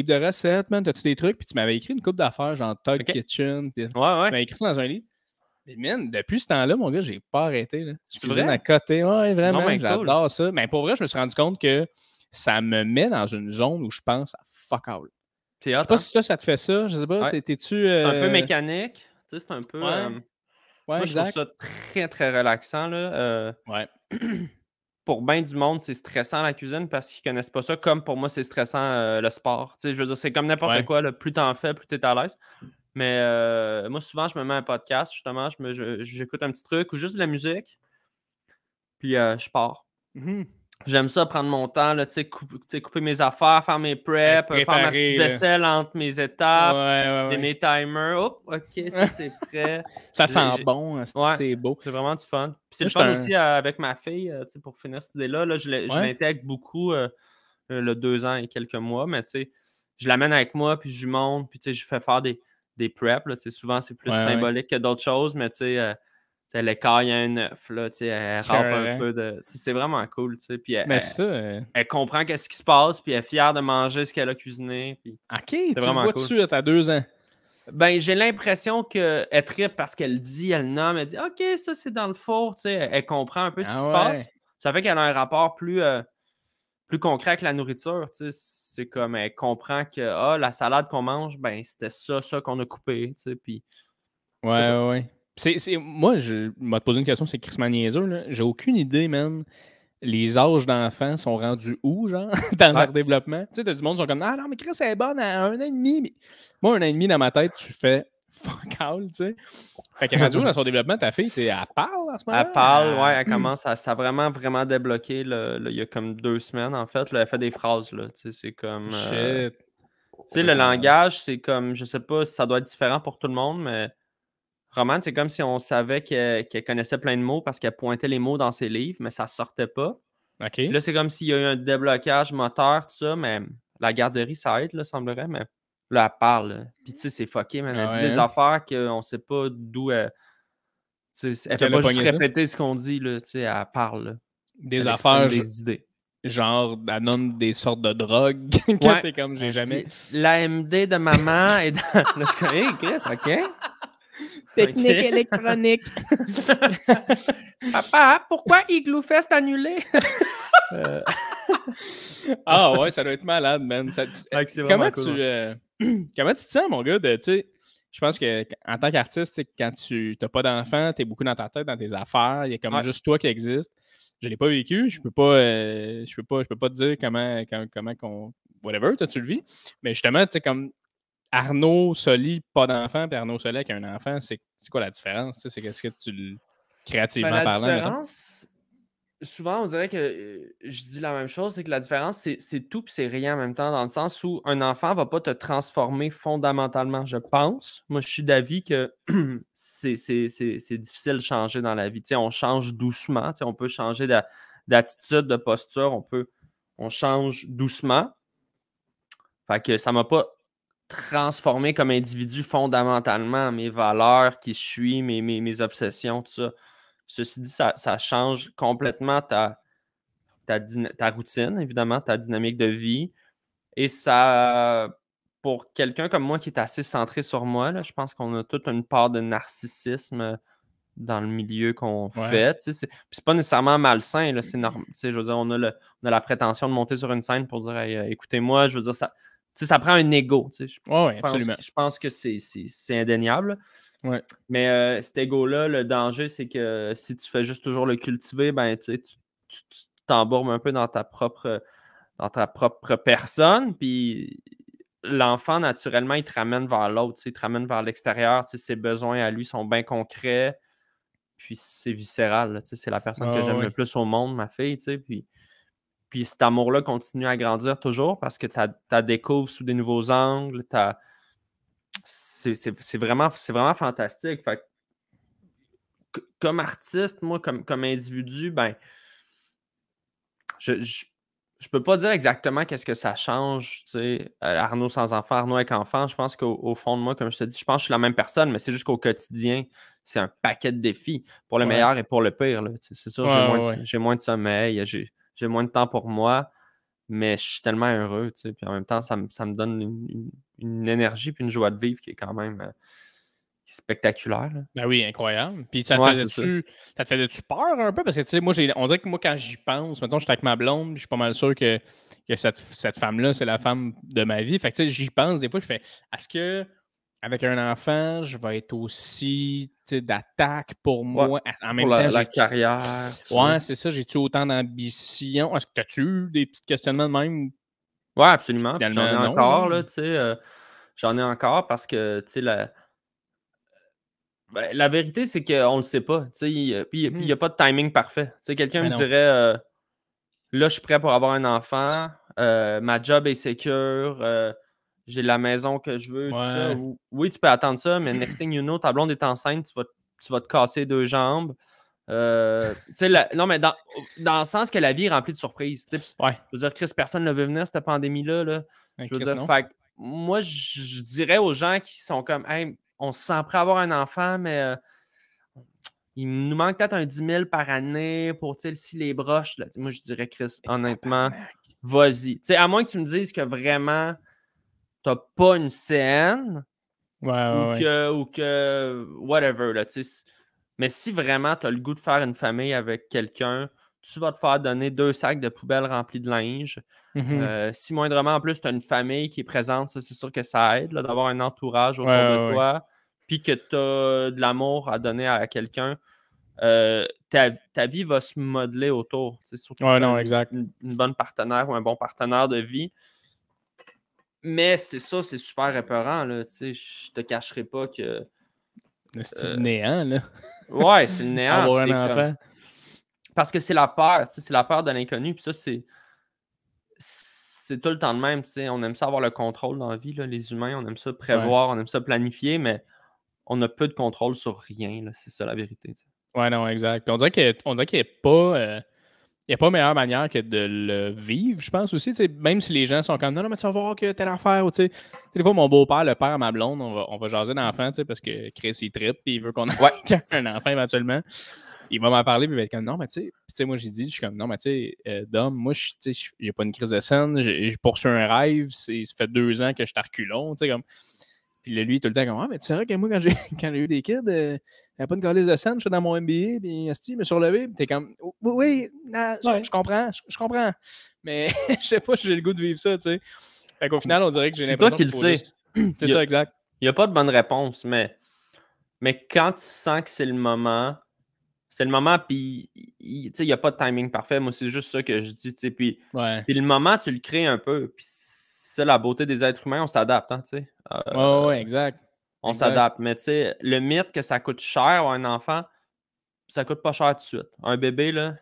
de recettes, man? T'as-tu des trucs? Puis tu m'avais écrit une couple d'affaires, genre Tug Kitchen. Tu m'avais écrit ça dans un livre. Mais man, depuis ce temps-là, mon gars, j'ai pas arrêté. Là. Je cuisine à côté. Ouais, vraiment, j'adore ça. Mais pour vrai, je me suis rendu compte que ça me met dans une zone où je pense à fuck all. Je sais pas si toi, ça te fait ça. Je sais pas, t'es-tu... C'est un peu mécanique. Tu sais, c'est un peu... moi, je trouve ça très, très relaxant. Là. Pour bien du monde, c'est stressant la cuisine parce qu'ils connaissent pas ça. Comme pour moi, c'est stressant le sport. Tu sais, je veux dire, c'est comme n'importe quoi. Là, plus t'en fais, plus t'es à l'aise. Mais moi, souvent, je me mets un podcast, justement. J'écoute un petit truc ou juste de la musique. Puis je pars. J'aime ça, prendre mon temps, là, couper mes affaires, faire mes preps, faire ma petite vaisselle entre mes étapes, mes timers. Oh, OK, ça, c'est prêt. Ça sent bon, c'est beau. C'est vraiment du fun. Puis c'est le fun aussi avec ma fille, pour finir cette idée-là. Là, je l'intègre beaucoup le 2 ans et quelques mois, mais tu sais, je l'amène avec moi, puis je lui montre, puis je fais faire des preps. Là, souvent, c'est plus symbolique que d'autres choses, mais elle écaille un œuf, là, elle râpe un peu de. C'est vraiment cool. Puis elle comprend qu'est-ce qui se passe, puis elle est fière de manger ce qu'elle a cuisiné. Puis OK, tu le vois tout de suite à 2 ans. Ben, j'ai l'impression qu'elle trippe parce qu'elle dit, elle nomme, elle dit OK, ça c'est dans le four, elle comprend un peu ce qui se passe. Ça fait qu'elle a un rapport plus concret avec la nourriture. C'est comme elle comprend que la salade qu'on mange, ben c'était ça qu'on a coupé. Puis, ouais. Moi, je vais te poser une question, c'est crissement niaiseux, là. J'ai aucune idée, man. Les âges d'enfants sont rendus où, genre, dans leur développement? Tu sais, t'as du monde qui sont comme ah non, mais Chris, elle est bonne à 1 an et demi. Mais... Moi, 1 an et demi dans ma tête, tu fais fuck all, tu sais. Fait qu'elle est rendue où dans son développement, ta fille, elle parle en ce moment? Elle parle, ouais, elle commence à. Ça a vraiment, vraiment débloqué il y a comme 2 semaines, en fait. Là, elle fait des phrases, là. C'est comme. Shit. Tu sais, le langage, c'est comme. Je sais pas si ça doit être différent pour tout le monde, mais. Romane, c'est comme si on savait qu'elle connaissait plein de mots parce qu'elle pointait les mots dans ses livres, mais ça sortait pas. OK. Là, c'est comme s'il y a eu un déblocage moteur, tout ça, mais la garderie, ça aide, là, semblerait, mais là, elle parle. Là. Puis, tu sais, c'est fucké, man. Elle dit des affaires qu'on sait pas d'où elle... Elle fait pas juste répéter ce qu'on dit, là, tu sais, elle parle. Là. Des affaires... des idées. Genre, elle donne des sortes de drogues que t'es comme, j'ai jamais... L'AMD de maman est dans... Là, je connais, hey, Chris, OK? Technique électronique. Papa, pourquoi Igloo Fest annulé? Ah ouais, ça doit être malade, man. Comment tu te sens, mon gars, tu sais, je pense que en tant qu'artiste, quand tu n'as pas d'enfant, tu es beaucoup dans ta tête, dans tes affaires, il y a comme juste toi qui existe. Je l'ai pas vécu, je peux pas te dire comment qu'on whatever, toi tu le vis. Mais justement, tu sais, comme Arnaud Soli, pas d'enfant, puis Arnaud Soli avec un enfant, c'est quoi la différence? C'est qu'est-ce que tu créativement parlant? La différence, souvent, on dirait que je dis la même chose, c'est que la différence, c'est tout puis c'est rien en même temps, dans le sens où un enfant ne va pas te transformer fondamentalement, je pense. Moi, je suis d'avis que c'est difficile de changer dans la vie. T'sais, on change doucement, on peut changer d'attitude, de posture, on change doucement. Fait que ça ne m'a pas transformé comme individu fondamentalement, mes valeurs, qui je suis, mes obsessions, tout ça. Ceci dit, ça change complètement ta routine, évidemment, ta dynamique de vie. Et ça, pour quelqu'un comme moi qui est assez centré sur moi, là, je pense qu'on a toute une part de narcissisme dans le milieu qu'on fait. C'est pas nécessairement malsain, là, c'est normal. Je veux dire, on a la prétention de monter sur une scène pour dire hey, écoutez-moi, je veux dire, ça prend un ego. Absolument. Je pense que c'est indéniable. Ouais. Mais cet ego-là, le danger, c'est que si tu fais juste toujours le cultiver, ben, tu t'embourbes un peu dans ta propre personne. Puis l'enfant, naturellement, il te ramène vers l'autre, il te ramène vers l'extérieur. Ses besoins à lui sont bien concrets. Puis c'est viscéral. C'est la personne que j'aime le plus au monde, ma fille. Puis cet amour-là continue à grandir toujours parce que tu découvres sous des nouveaux angles. C'est vraiment fantastique. Fait comme artiste, moi, comme individu, ben, je peux pas dire exactement qu'est-ce que ça change, Arnaud sans enfant, Arnaud avec enfant. Je pense qu'au fond de moi, comme je te dis, je pense que je suis la même personne, mais c'est juste qu'au quotidien, c'est un paquet de défis pour le meilleur et pour le pire. C'est sûr, j'ai moins de sommeil, j'ai moins de temps pour moi, mais je suis tellement heureux, puis en même temps, ça me donne une énergie puis une joie de vivre qui est quand même spectaculaire. Là. Ben oui, incroyable. Puis ça te faisait-tu peur un peu? Parce que, moi, on dirait que moi, quand j'y pense, mettons, je suis avec ma blonde, je suis pas mal sûr que cette femme-là, c'est la femme de ma vie. Fait que, j'y pense, des fois, je fais, est-ce que avec un enfant, je vais être aussi d'attaque pour moi? En même temps, la carrière. Ouais, c'est ça. J'ai-tu autant d'ambition? Est-ce que tu as eu des petits questionnements de même? Oui, absolument. J'en ai encore, là, j'en ai encore parce que, la vérité, c'est qu'on ne le sait pas. Puis il n'y a pas de timing parfait. Quelqu'un me dirait là, je suis prêt pour avoir un enfant, ma job est sécure, j'ai la maison que je veux, tout ça. Oui, tu peux attendre ça, mais next thing you know, ta blonde est enceinte, tu vas te casser 2 jambes. Non, mais dans le sens que la vie est remplie de surprises. Je veux dire, Chris, personne ne veut venir cette pandémie-là. Là. Je veux dire, moi, je dirais aux gens qui sont comme, hey, on se sent prêt à avoir un enfant, mais il nous manque peut-être un 10 000 par année pour, tu sais, si les broches, là. Moi, je dirais, Chris, honnêtement, vas-y. Tu sais, à moins que tu me dises que vraiment, t'as pas une CN ou que, whatever, là, tu sais. Mais si vraiment t'as le goût de faire une famille avec quelqu'un, tu vas te faire donner 2 sacs de poubelle remplis de linge. Si moindrement, en plus, tu as une famille qui est présente, ça, c'est sûr que ça aide, là, d'avoir un entourage autour de toi, puis que tu as de l'amour à donner à quelqu'un. Ta vie va se modeler autour. Surtout si tu as une bonne partenaire ou un bon partenaire de vie. Mais c'est ça, c'est super épeurant. Je te cacherai pas que... C'est le néant, là. Ouais, c'est le néant. Avoir un enfant. Parce que c'est la peur. C'est la peur de l'inconnu. Puis ça, c'est tout le temps de même. On aime ça avoir le contrôle dans la vie. Là, les humains, on aime ça prévoir, on aime ça planifier, mais on a peu de contrôle sur rien. Là, c'est ça la vérité. Ouais, non, exact. Puis on dirait qu'il n'y a pas... Il n'y a pas meilleure manière que de le vivre, je pense aussi. Même si les gens sont comme non, mais tu vas voir que telle affaire. Ou, des fois, mon beau-père, le père à ma blonde, on va jaser d'enfant parce que Chris, il trippe et il veut qu'on ait un enfant éventuellement. Il va m'en parler et il va être comme non, mais tu sais, moi j'ai dit, je suis comme non, mais tu sais, Dom, moi, j'ai pas une crise de scène, j'ai poursuivi un rêve, ça fait 2 ans que je suis à reculons, tu sais, comme. Puis lui, il est tout le temps comme ah, mais tu sais que moi, quand j'ai eu des kids, il n'y avait pas une calice de scène, je suis dans mon MBA, puis il me surlevé, puis t'es comme oui, je comprends, je comprends. Mais je sais pas, j'ai le goût de vivre ça, tu sais. Fait qu'au final, on dirait que j'ai l'impression qu'il sait. C'est ça, exact. Il n'y a pas de bonne réponse, mais quand tu sens que c'est le moment, puis il n'y a pas de timing parfait. Moi, c'est juste ça que je dis, puis le moment, tu le crées un peu, puis c'est la beauté des êtres humains, on s'adapte, hein, tu sais. Ouais, exact. On s'adapte, mais tu sais, le mythe que ça coûte cher avoir un enfant, ça coûte pas cher tout de suite. Un bébé, là,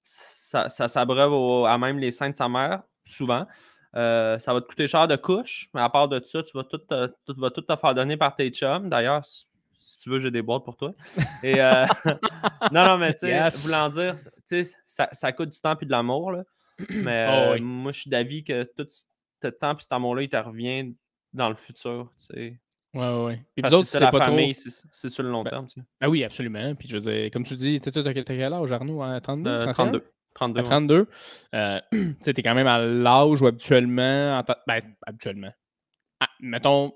ça s'abreuve à même les seins de sa mère, souvent. Ça va te coûter cher de couche, mais à part de ça, tu vas tout te faire donner par tes chums. D'ailleurs, si tu veux, j'ai des boîtes pour toi. Et non, mais tu sais, voulant dire, tu sais, ça coûte du temps et de l'amour, là. Mais moi, je suis d'avis que tout ce temps et cet amour-là, il te revient dans le futur, tu sais. Ouais. Puis parce que c'est la famille, c'est sur le long terme, tu sais. Ah oui, absolument. Puis je veux dire, comme tu dis, t'as quel âge, Arnaud, à 32? 32. À 32. Tu sais, t'es quand même à l'âge où habituellement, mettons,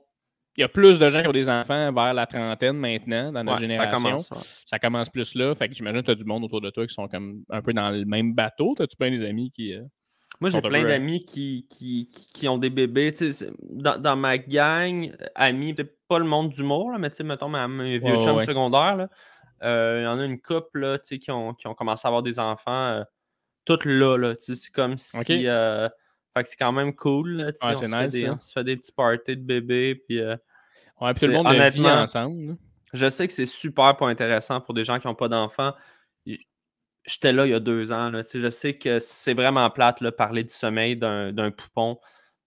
il y a plus de gens qui ont des enfants vers la trentaine maintenant, dans notre génération. Ça commence plus là. Fait que j'imagine que tu as du monde autour de toi qui sont comme un peu dans le même bateau. T'as-tu plein des amis qui... Moi, j'ai plein d'amis qui ont des bébés. Dans ma gang, amis, peut-être pas le monde d'humour, mais mettons mes vieux chums secondaires, il y en a une couple là, qui ont commencé à avoir des enfants toutes là. C'est comme si... fait que c'est quand même cool. Là, c'est nice, on se fait des petits parties de bébés. Puis, puis tout le monde vit ensemble. Là. Je sais que c'est super pas intéressant pour des gens qui n'ont pas d'enfants. J'étais là il y a 2 ans. Là, je sais que c'est vraiment plate là, parler du sommeil d'un poupon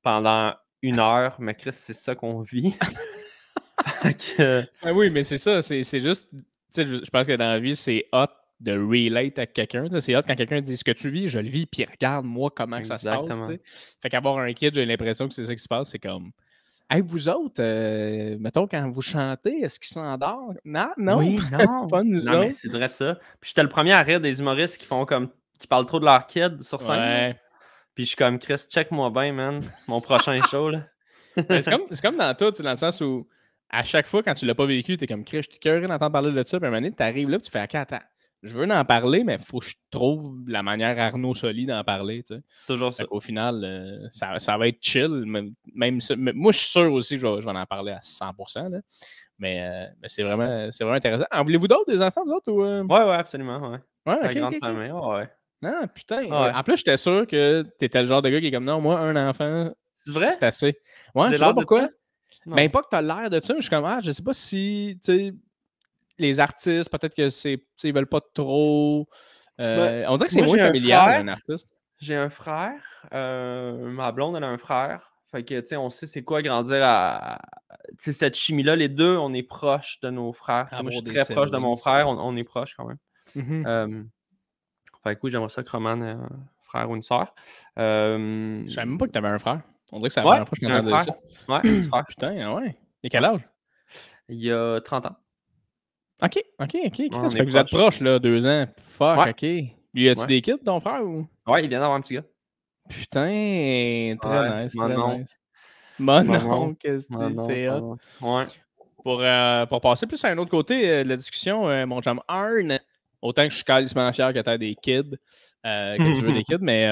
pendant 1 heure, mais Chris, c'est ça qu'on vit. Oui, mais c'est ça. C'est juste. Je pense que dans la vie, c'est hot de relate à quelqu'un. C'est hot quand quelqu'un dit ce que tu vis, je le vis, puis regarde moi comment que ça se passe. Fait qu'avoir un kid, j'ai l'impression que c'est ça qui se passe. C'est comme. Hey, vous autres, mettons, quand vous chantez, est-ce qu'ils s'endorment? Non. Oui, non. Pas nous autres. Mais c'est vrai de ça. Puis j'étais le premier à rire des humoristes qui parlent trop de leur kid sur scène. Ouais. Puis je suis comme, Chris, check-moi bien, man. Mon prochain show, là. c'est comme dans tout, dans le sens où à chaque fois, quand tu l'as pas vécu, t'es comme, Chris, je suis curieux d'entendre parler de ça. Puis à un moment donné, t'arrives là, puis tu fais, attends. Je veux en parler, mais il faut que je trouve la manière Arnaud Soli d'en parler. Tu sais. Toujours ça. Au final, ça va être chill. Même moi, je suis sûr aussi que je vais en parler à 100%. Là. Mais c'est vraiment intéressant. En voulez-vous d'autres, des enfants, vous autres? Ou, Ouais, absolument. Ouais, la grande famille. Ouais. Non, putain. En plus, j'étais sûr que t'étais le genre de gars qui est comme non, moi, un enfant, c'est vrai? C'est assez. Ouais, je sais pas pourquoi. Ben, pas que t'as l'air de ça, mais je suis comme, je sais pas si, tu sais, les artistes, peut-être que ils veulent pas trop. On dirait que c'est moins familial, un artiste. J'ai un frère. Ma blonde, elle a un frère. Fait que, tu sais, on sait c'est quoi grandir à. Tu sais, cette chimie-là, les deux, on est proches de nos frères. Moi, je suis très proche de mon frère. On est proches quand même. Fait que oui, j'aimerais ça que Roman ait un frère ou une sœur. Je savais même pas que t'avais un frère. On dirait que c'est la première fois que je m'entendais ça. Ouais, petit frère. Putain, ouais. Il a quel âge? Il a 30 ans. OK. Ça On fait que est vous êtes proches, là, 2 ans. Fuck, Ouais. OK. Lui, as-tu Ouais. des kids, ton frère, ou? Ouais, il vient d'avoir un petit gars. Putain, très Ouais, nice, mon très oncle. nice. Mon Mon oncle, oncle. qu'est-ce que Mon c'est hot. oncle. Ouais. Pour passer plus à un autre côté de la discussion, mon chum Arn, autant que je suis calissement fier que tu as des kids, que tu veux des kids, mais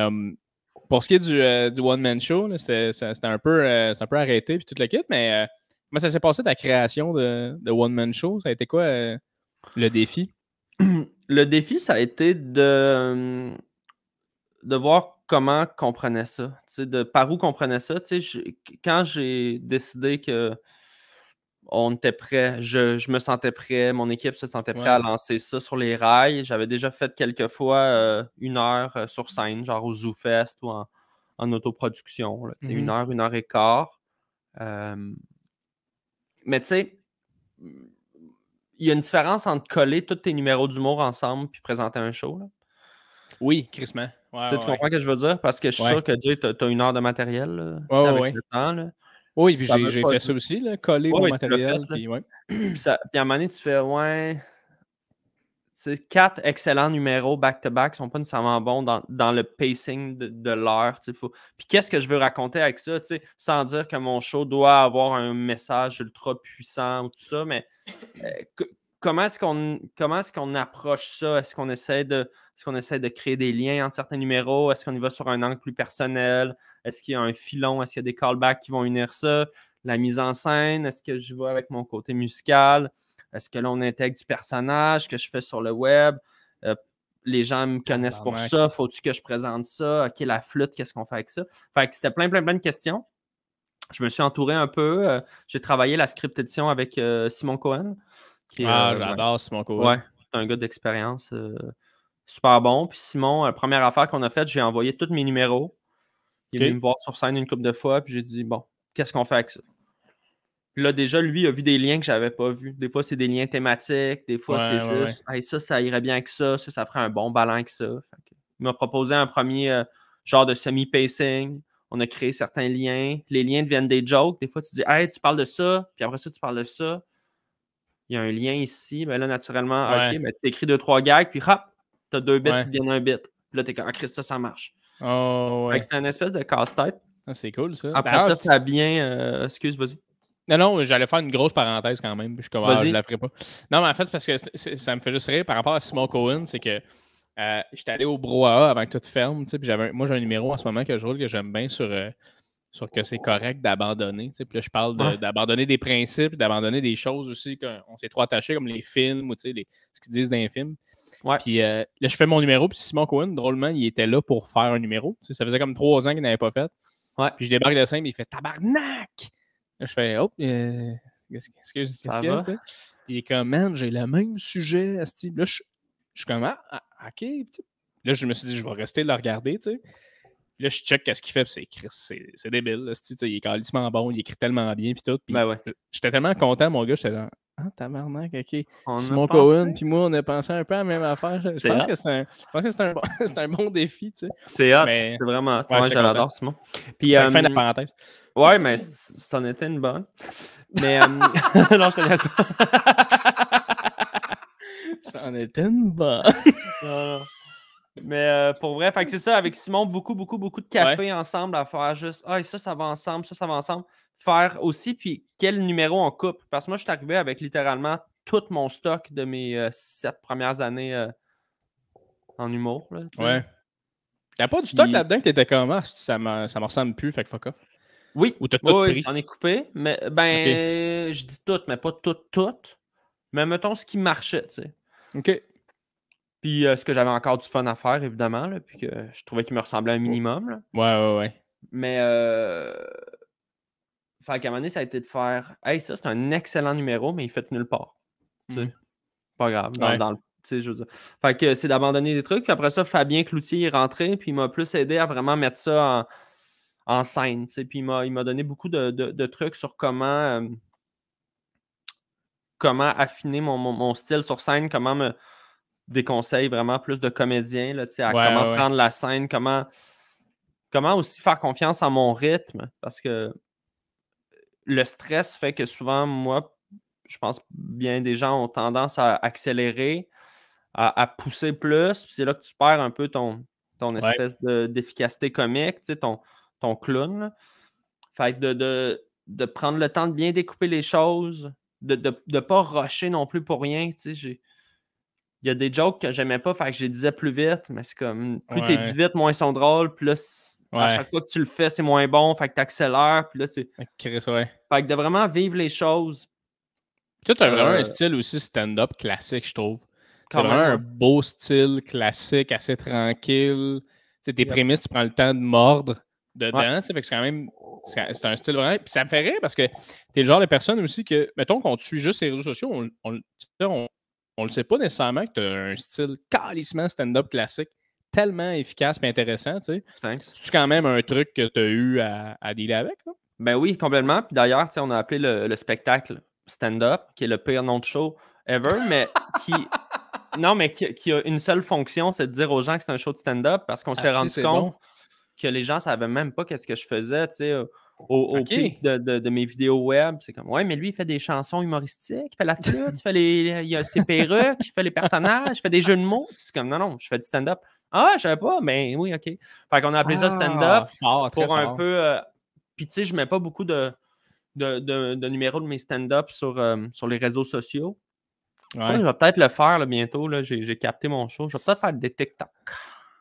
pour ce qui est du one-man show, là, c'était un peu arrêté puis tout le kit, mais comment ça s'est passé ta création de one-man show? Ça a été quoi le défi? Le défi, ça a été de voir comment qu'on prenait ça, par où qu'on prenait ça. Quand j'ai décidé que on était prêt, je me sentais prêt, mon équipe se sentait prêt à lancer ça sur les rails. J'avais déjà fait quelques fois 1 heure sur scène, genre au ZooFest ou en autoproduction. Là, 1 heure, 1 heure et quart. Mais tu sais, il y a une différence entre coller tous tes numéros d'humour ensemble puis présenter un show. Là. Oui, crissement. Tu comprends ce que je veux dire? Parce que je suis sûr que tu as 1 heure de matériel là, avec le temps. Là. Oui, puis Ça veut j'ai pas fait dire- ça aussi, là, coller mon Ouais, tu l'as matériel. fait, là. Puis, ouais. Puis à un moment donné, tu fais, ouais, 4 excellents numéros back-to-back sont pas nécessairement bons dans le pacing de l'heure. Puis qu'est-ce que je veux raconter avec ça, sans dire que mon show doit avoir un message ultra puissant ou tout ça, mais comment est-ce qu'on approche ça? Est-ce qu'on essaie de créer des liens entre certains numéros? Est-ce qu'on y va sur un angle plus personnel? Est-ce qu'il y a un filon? Est-ce qu'il y a des callbacks qui vont unir ça? La mise en scène? Est-ce que je vais avec mon côté musical? Est-ce que là, on intègre du personnage que je fais sur le web? Les gens me connaissent pour ça. Faut-tu que je présente ça? OK, la flûte, qu'est-ce qu'on fait avec ça? Fait que c'était plein de questions. Je me suis entouré un peu. J'ai travaillé la script édition avec Simon Cohen. J'adore Simon Cohen. Ouais, c'est un gars d'expérience super bon. Puis Simon, la première affaire qu'on a faite, j'ai envoyé tous mes numéros. Il est venu me voir sur scène une couple de fois. Puis j'ai dit, bon, qu'est-ce qu'on fait avec ça? Puis là, déjà, lui, il a vu des liens que je n'avais pas vus. Des fois, c'est des liens thématiques. Des fois, c'est juste, hey, ça irait bien avec ça. Ça ferait un bon ballon avec ça. Il m'a proposé un premier genre de semi-pacing. On a créé certains liens. Les liens deviennent des jokes. Des fois, tu dis, hey, tu parles de ça. Puis après ça, tu parles de ça. Il y a un lien ici. Ben là, naturellement, OK, ben, tu écris 2-3 gags. Puis hop, tu as 2 bits qui deviennent un bit. Puis là, tu es comme, ah, Christ, ça marche. C'était une espèce de casse-tête. Ah, c'est cool, ça. Après ça, Fabien, excuse, vas-y. Non, j'allais faire une grosse parenthèse quand même. Je ne la ferai pas. Non, mais en fait, c'est parce que ça me fait juste rire par rapport à Simon Cohen. C'est que j'étais allé au Brouhaha avant que tout ferme. Puis moi, j'ai un numéro en ce moment que je roule que j'aime bien sur que c'est correct d'abandonner. Puis là, je parle d'abandonner des principes, d'abandonner des choses aussi qu'on s'est trop attaché, comme les films ou ce qu'ils disent dans les films. Ouais. Puis là, je fais mon numéro. Puis Simon Cohen, drôlement, il était là pour faire un numéro. Ça faisait comme 3 ans qu'il n'avait pas fait. Ouais. Puis je débarque de scène et il fait tabarnak! Là, je fais, qu'est-ce qu'il y a? Puis il est comme, man, j'ai le même sujet, asti. Là, je suis comme, OK. Là, je me suis dit, je vais rester le regarder, tu sais. Là, je check qu'est-ce qu'il fait, puis c'est débile, asti. Il est calissement bon, il écrit tellement bien, puis tout. Puis j'étais tellement content, mon gars, j'étais là, tabarnak, OK. Simon Cohen, puis moi, on a pensé un peu à la même affaire. Je pense que c'est un bon défi, tu sais. C'est hot, c'est vraiment. Moi, je l'adore, Simon. Puis, fin de la parenthèse. Ouais, mais ça en était une bonne. Mais non, je te laisse pas. Ça en était une bonne. Non. Mais pour vrai, fait que c'est ça, avec Simon, beaucoup de café ensemble à faire juste ça va ensemble, ça va ensemble. Faire aussi, puis quel numéro on coupe. Parce que moi, je suis arrivé avec littéralement tout mon stock de mes 7 premières années en humour. Là, ouais. T'as pas du stock là-dedans que t'étais comme ça me ressemble plus, fait que fuck off. Oui, ou t'as tout pris? J'en ai coupé, mais je dis tout, mais pas tout. Mais mettons ce qui marchait, tu sais. OK. Puis ce que j'avais encore du fun à faire, évidemment, là, puis que je trouvais qu'il me ressemblait un minimum. Là. Ouais. Mais fait qu'à un moment donné, ça a été de faire hey, ça, c'est un excellent numéro, mais il fait nulle part. Tu sais. Pas grave. Dans le, je veux dire. Fait que c'est d'abandonner des trucs. Puis après ça, Fabien Cloutier est rentré, puis il m'a plus aidé à vraiment mettre ça en scène. Tu sais. Puis il m'a donné beaucoup de trucs sur comment affiner mon style sur scène, comment me des conseils vraiment plus de comédien, là, à comment prendre la scène, comment comment aussi faire confiance en mon rythme, parce que le stress fait que souvent, moi, je pense bien des gens ont tendance à accélérer, à pousser plus, puis c'est là que tu perds un peu ton Ouais. espèce d'efficacité comique, tu sais, ton clown, là. Fait que de prendre le temps de bien découper les choses, de pas rusher non plus pour rien, tu sais, il y a des jokes que j'aimais pas, fait que je les disais plus vite, mais c'est comme, plus t'es dit Ouais. vite, moins ils sont drôles, puis là, à Ouais. chaque fois que tu le fais, c'est moins bon, fait que t'accélères, puis là, c'est... Chris, ouais. Fait que de vraiment vivre les choses, Toi, t'as vraiment un style aussi stand-up classique, je trouve. C'est quand vraiment même, un ouais. beau style classique, assez tranquille. Tu sais, tes Yep. prémices, tu prends le temps de mordre Ouais. dedans, tu sais, fait que c'est quand même... C'est un style vraiment... Puis ça me fait rire parce que t'es le genre de personne aussi que, mettons qu'on te suit juste sur les réseaux sociaux, on le sait pas nécessairement que t'as un style calissement stand-up classique tellement efficace et intéressant, tu sais. Thanks. C'est quand même un truc que t'as eu à dealer avec, là? Ben oui, complètement. Puis d'ailleurs, tu sais, on a appelé le spectacle stand-up, qui est le pire nom de show ever, mais qui... Non, mais qui a une seule fonction, c'est de dire aux gens que c'est un show de stand-up, parce qu'on s'est Asti, rendu c'est bon. compte que les gens savaient même pas qu'est-ce que je faisais, tu sais, au pic OK. de mes vidéos web. C'est comme, ouais, mais lui, il fait des chansons humoristiques, il fait la flûte, il a ses perruques, il fait les personnages, il fait des jeux de mots. C'est comme, non, non, je fais du stand-up. Ah, je savais pas, ben oui, OK. Fait qu'on a appelé ça stand-up Ah! Fort, très pour un fort. peu. Puis, tu sais, je mets pas beaucoup de numéros de mes stand-up sur les réseaux sociaux. Quoi, je Ouais. vais peut-être le faire là, bientôt. Là, j'ai capté mon show. Je vais peut-être faire des TikTok.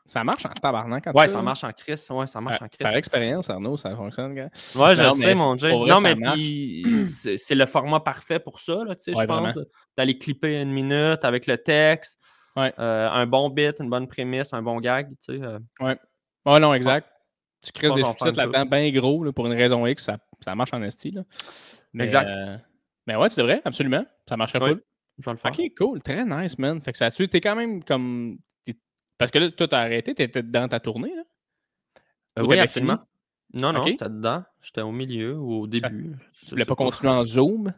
Ça marche en tabarnak quand tu Ouais, fais, ça là. marche en crise. Ouais, ça marche en Par crise. expérience, Arnaud, ça fonctionne, gars. Ouais, je Non, sais, mais mon Jay. pour vrai, Non, ça mais marche. puis c'est le format parfait pour ça, là, tu sais, je Ouais, pense, vraiment. là, d'aller clipper une minute avec le texte, Ouais. un bon bit, une bonne prémisse, un bon gag, tu sais. Ouais. Ouais, non, Je pense exact. Tu je crises pense que des j'en vais faire sous-titres une couple. là-dedans bien gros, là, pour une raison X, ça marche en esti, là. Mais, Exact. mais ouais, c'est vrai, absolument. Ça marcherait Oui, full. je vais le OK, faire. cool. Très nice, man. Fait que ça tu t'es quand même comme. Parce que là, toi, t'as arrêté, t'étais dans ta tournée, là? Ou Oui, t'avais absolument. fini? Non, non, OK. j'étais dedans. J'étais au milieu ou au Ça, début. tu Je voulais sais pas pas. continuer en Zoom?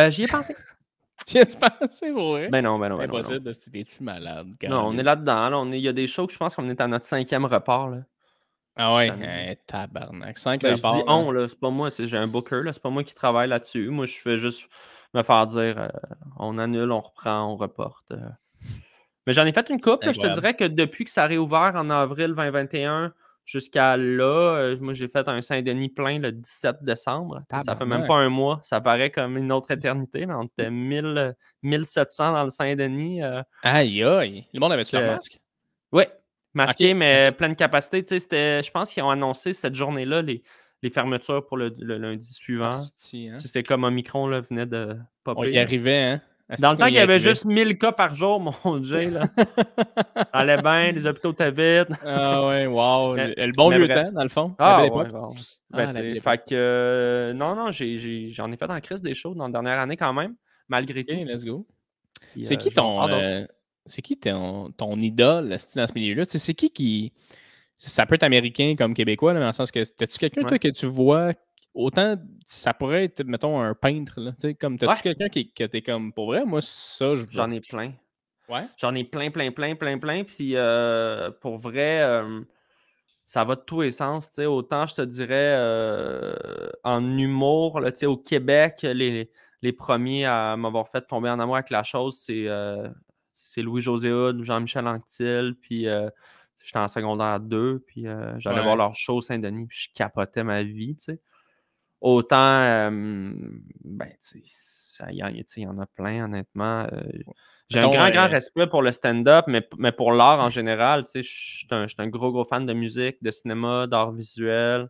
J'y ai pensé. Tu y as pensé pour vrai? Ben non, ben non, ben non, ben non. Impossible, esti, t'es-tu malade, Non, on est câlisse? là-dedans. Là, il y a des shows que je pense qu'on est à notre 5e repart, là, Ah cette ouais, année. tabarnak. 5 Ben, je dis reparts, là. on, là, c'est pas moi, tu sais, j'ai un booker, là, c'est pas moi qui travaille là-dessus. Moi, je fais juste me faire dire on annule, on reprend, on reporte. Mais j'en ai fait une couple, là, je te Incroyable. dirais que depuis que ça a réouvert en avril 2021 jusqu'à là, moi j'ai fait un Saint-Denis plein le 17 décembre. Tu sais, ça fait même Tabarnak. pas un mois, ça paraît comme une autre éternité, mais on était 1700 dans le Saint-Denis. Aïe, aïe. Le monde avait-tu leur C'était masque? Ouais, OK. masqué, mais pleine capacité. Tu sais, je pense qu'ils ont annoncé cette journée-là les fermetures pour le lundi suivant. Hostie, Tu hein? sais, c'est comme Omicron là, venait de On y popper, là. arrivait, hein? Dans Asti le qu'on temps qu'il y y avait arrivait. juste 1000 cas par jour, mon Dieu, là. Ça allait bien, les hôpitaux étaient vides. Ah ouais, wow. Mais, Le bon mais vieux bref. temps, dans le fond. La belle Ah ouais, époque. ouais. Ben, Ah, tu la belle sais, époque. fait que non, non, j'en ai fait en crise des shows dans la dernière année quand même, malgré OK, tout. let's go. Puis C'est qui je vais en faire d'autres. ton idole, esti, dans ce milieu-là? Tu sais, c'est qui... Ça peut être américain comme québécois, là, dans le sens que t'as-tu quelqu'un, Ouais. toi, que tu vois autant ça pourrait être, mettons, un peintre, là, tu sais, comme Ouais, t'as-tu quelqu'un que t'es comme pour vrai, moi, ça, je veux. j'en ai plein. Ouais? J'en ai plein, plein, plein, plein, plein. Puis pour vrai, ça va de tous les sens. Tu sais, autant je te dirais en humour, là, tu sais, au Québec, les premiers à m'avoir fait tomber en amour avec la chose, c'est Louis-José Hood, Jean-Michel Anctil, puis j'étais en secondaire 2, puis j'allais voir Ouais. leur show au Saint-Denis, puis je capotais ma vie, tu sais. Autant, ben, tu sais, il y en a plein, honnêtement. J'ai un Mettons, grand, grand respect pour le stand-up, mais pour l'art en général, tu sais, je suis un gros, gros fan de musique, de cinéma, d'art visuel.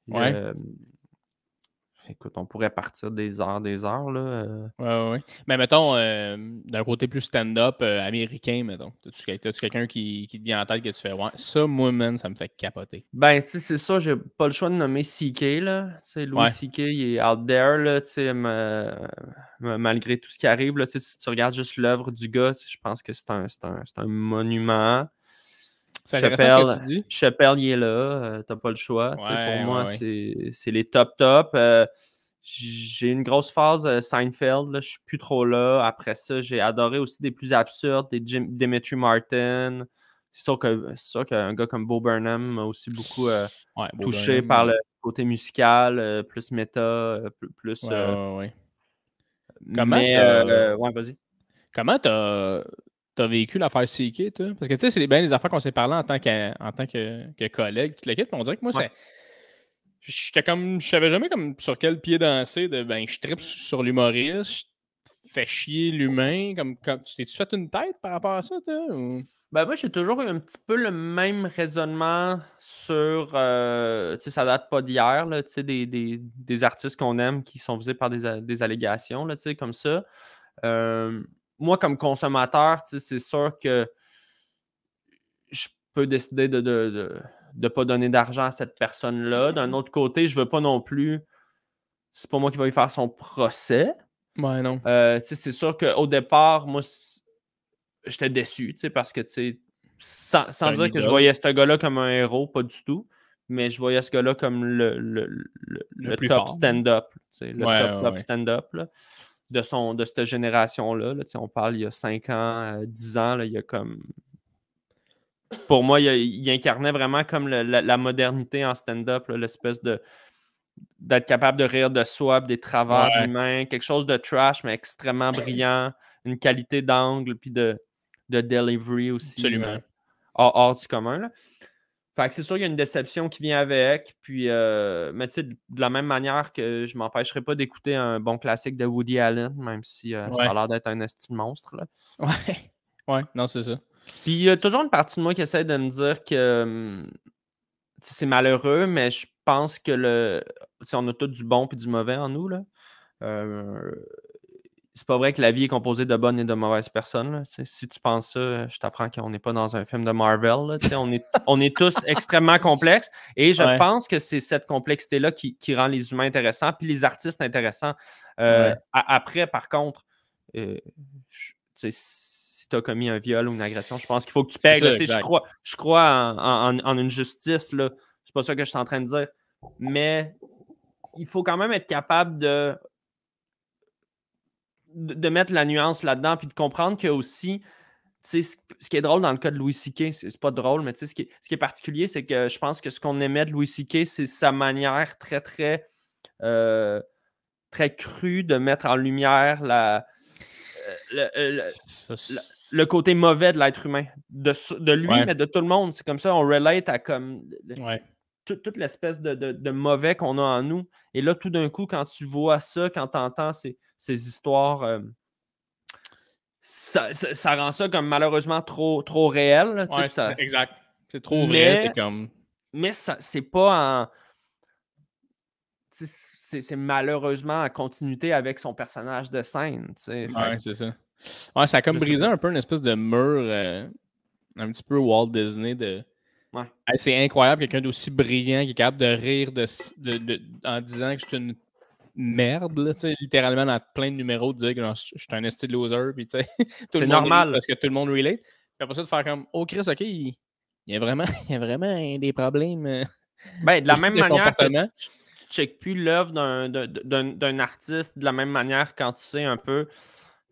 ouais. Euh, Écoute, on pourrait partir des heures, là. Ouais, ouais, ouais. Mais mettons, d'un côté plus stand-up américain, mettons. T'as-tu quelqu'un qui te vient en tête que tu fais, ouais, ça, moi, man, ça me fait capoter. Ben, tu sais, c'est ça, j'ai pas le choix de nommer CK, là. Tu sais, Louis Ouais. CK, il est out there, là, tu sais, malgré tout ce qui arrive, là, tu sais, si tu regardes juste l'œuvre du gars, tu sais, je pense que c'est un monument. C'est intéressant ce que tu Chappelle, dis. Chappelle, il est là, t'as pas le choix. Tu sais, pour Ouais, ouais, moi, ouais. c'est les top top. J'ai une grosse phase Seinfeld, là, je suis plus trop là. Après ça, j'ai adoré aussi des plus absurdes, des Dimitri Martin. c'est sûr qu'un gars comme Bo Burnham m'a aussi beaucoup touché Burnham, par le côté musical, plus méta, plus. Ouais. Mais, ouais, vas-y. Comment t'as vécu l'affaire CK, toi? Parce que tu sais, c'est bien des affaires qu'on s'est parlé en tant que collègue, toute l'équipe. On dirait que moi, je savais jamais comme sur quel pied danser de je tripe sur l'humoriste, je fais chier l'humain. Comme quand tu t'es-tu fait une tête par rapport à ça, toi? Ou... Ben moi, j'ai toujours eu un petit peu le même raisonnement sur, tu sais, ça date pas d'hier, là, tu sais, des artistes qu'on aime qui sont visés par des allégations, là, tu sais, comme ça. Moi, comme consommateur, tu sais, c'est sûr que je peux décider de ne pas donner d'argent à cette personne-là. D'un autre côté, je veux pas non plus, c'est pas moi qui vais lui faire son procès. Ouais, non. Tu sais, c'est sûr qu'au départ, moi, j'étais déçu, tu sais, parce que, tu sais, sans dire que je voyais ce gars-là comme un héros, pas du tout, mais je voyais ce gars-là comme le plus top fort. stand-up, tu sais, le top Ouais. stand-up là, de cette génération-là. Là, tu sais, on parle il y a 5 ans, 10 ans, là, il y a comme... Pour moi, il incarnait vraiment comme la modernité en stand-up, là, l'espèce d'être capable de rire de soi, des travers humains, quelque chose de trash, mais extrêmement brillant, une qualité d'angle, puis de delivery aussi. Absolument. Hors du commun. Là. Fait que c'est sûr qu'il y a une déception qui vient avec. Puis, mais tu sais, de la même manière que je m'empêcherai pas d'écouter un bon classique de Woody Allen, même si ça a l'air d'être un estime monstre. Là. Ouais, non, c'est ça. Puis, il y a toujours une partie de moi qui essaie de me dire que c'est malheureux, mais je pense que on a tout du bon et du mauvais en nous. Là. C'est pas vrai que la vie est composée de bonnes et de mauvaises personnes. Là. Si tu penses ça, je t'apprends qu'on n'est pas dans un film de Marvel. Là. On est tous extrêmement complexes. Et je pense que c'est cette complexité-là qui rend les humains intéressants puis les artistes intéressants. Après, par contre, si tu as commis un viol ou une agression, je pense qu'il faut que tu payes. Je crois en une justice. Là. C'est pas ça que je suis en train de dire. Mais il faut quand même être capable de mettre la nuance là-dedans, puis de comprendre que aussi, ce qui est drôle dans le cas de Louis C.K., c'est pas drôle, mais ce qui est particulier, c'est que je pense que ce qu'on aimait de Louis C.K., c'est sa manière très, très, très crue de mettre en lumière le côté mauvais de l'être humain. De lui, mais de tout le monde. C'est comme ça, on relate à comme... toute l'espèce de mauvais qu'on a en nous. Et là, tout d'un coup, quand tu vois ça, quand tu entends ces histoires, ça rend ça comme malheureusement trop réel. Là, exact. C'est trop vrai. Mais c'est pas en... C'est malheureusement en continuité avec son personnage de scène. Ouais, c'est ça. Ouais, ça a comme brisé un peu une espèce de mur un petit peu Walt Disney de... Ouais. Hey, c'est incroyable, quelqu'un d'aussi brillant qui est capable de rire en disant que je suis une merde, là, littéralement dans plein de numéros, de dire que je suis un esti de loser, puis c'est normal. Parce que tout le monde relate. Puis après ça, de faire comme, oh Chris, ok, il y a vraiment des problèmes. Ben, de la même manière que tu checkes plus l'œuvre d'un artiste de la même manière quand tu sais un peu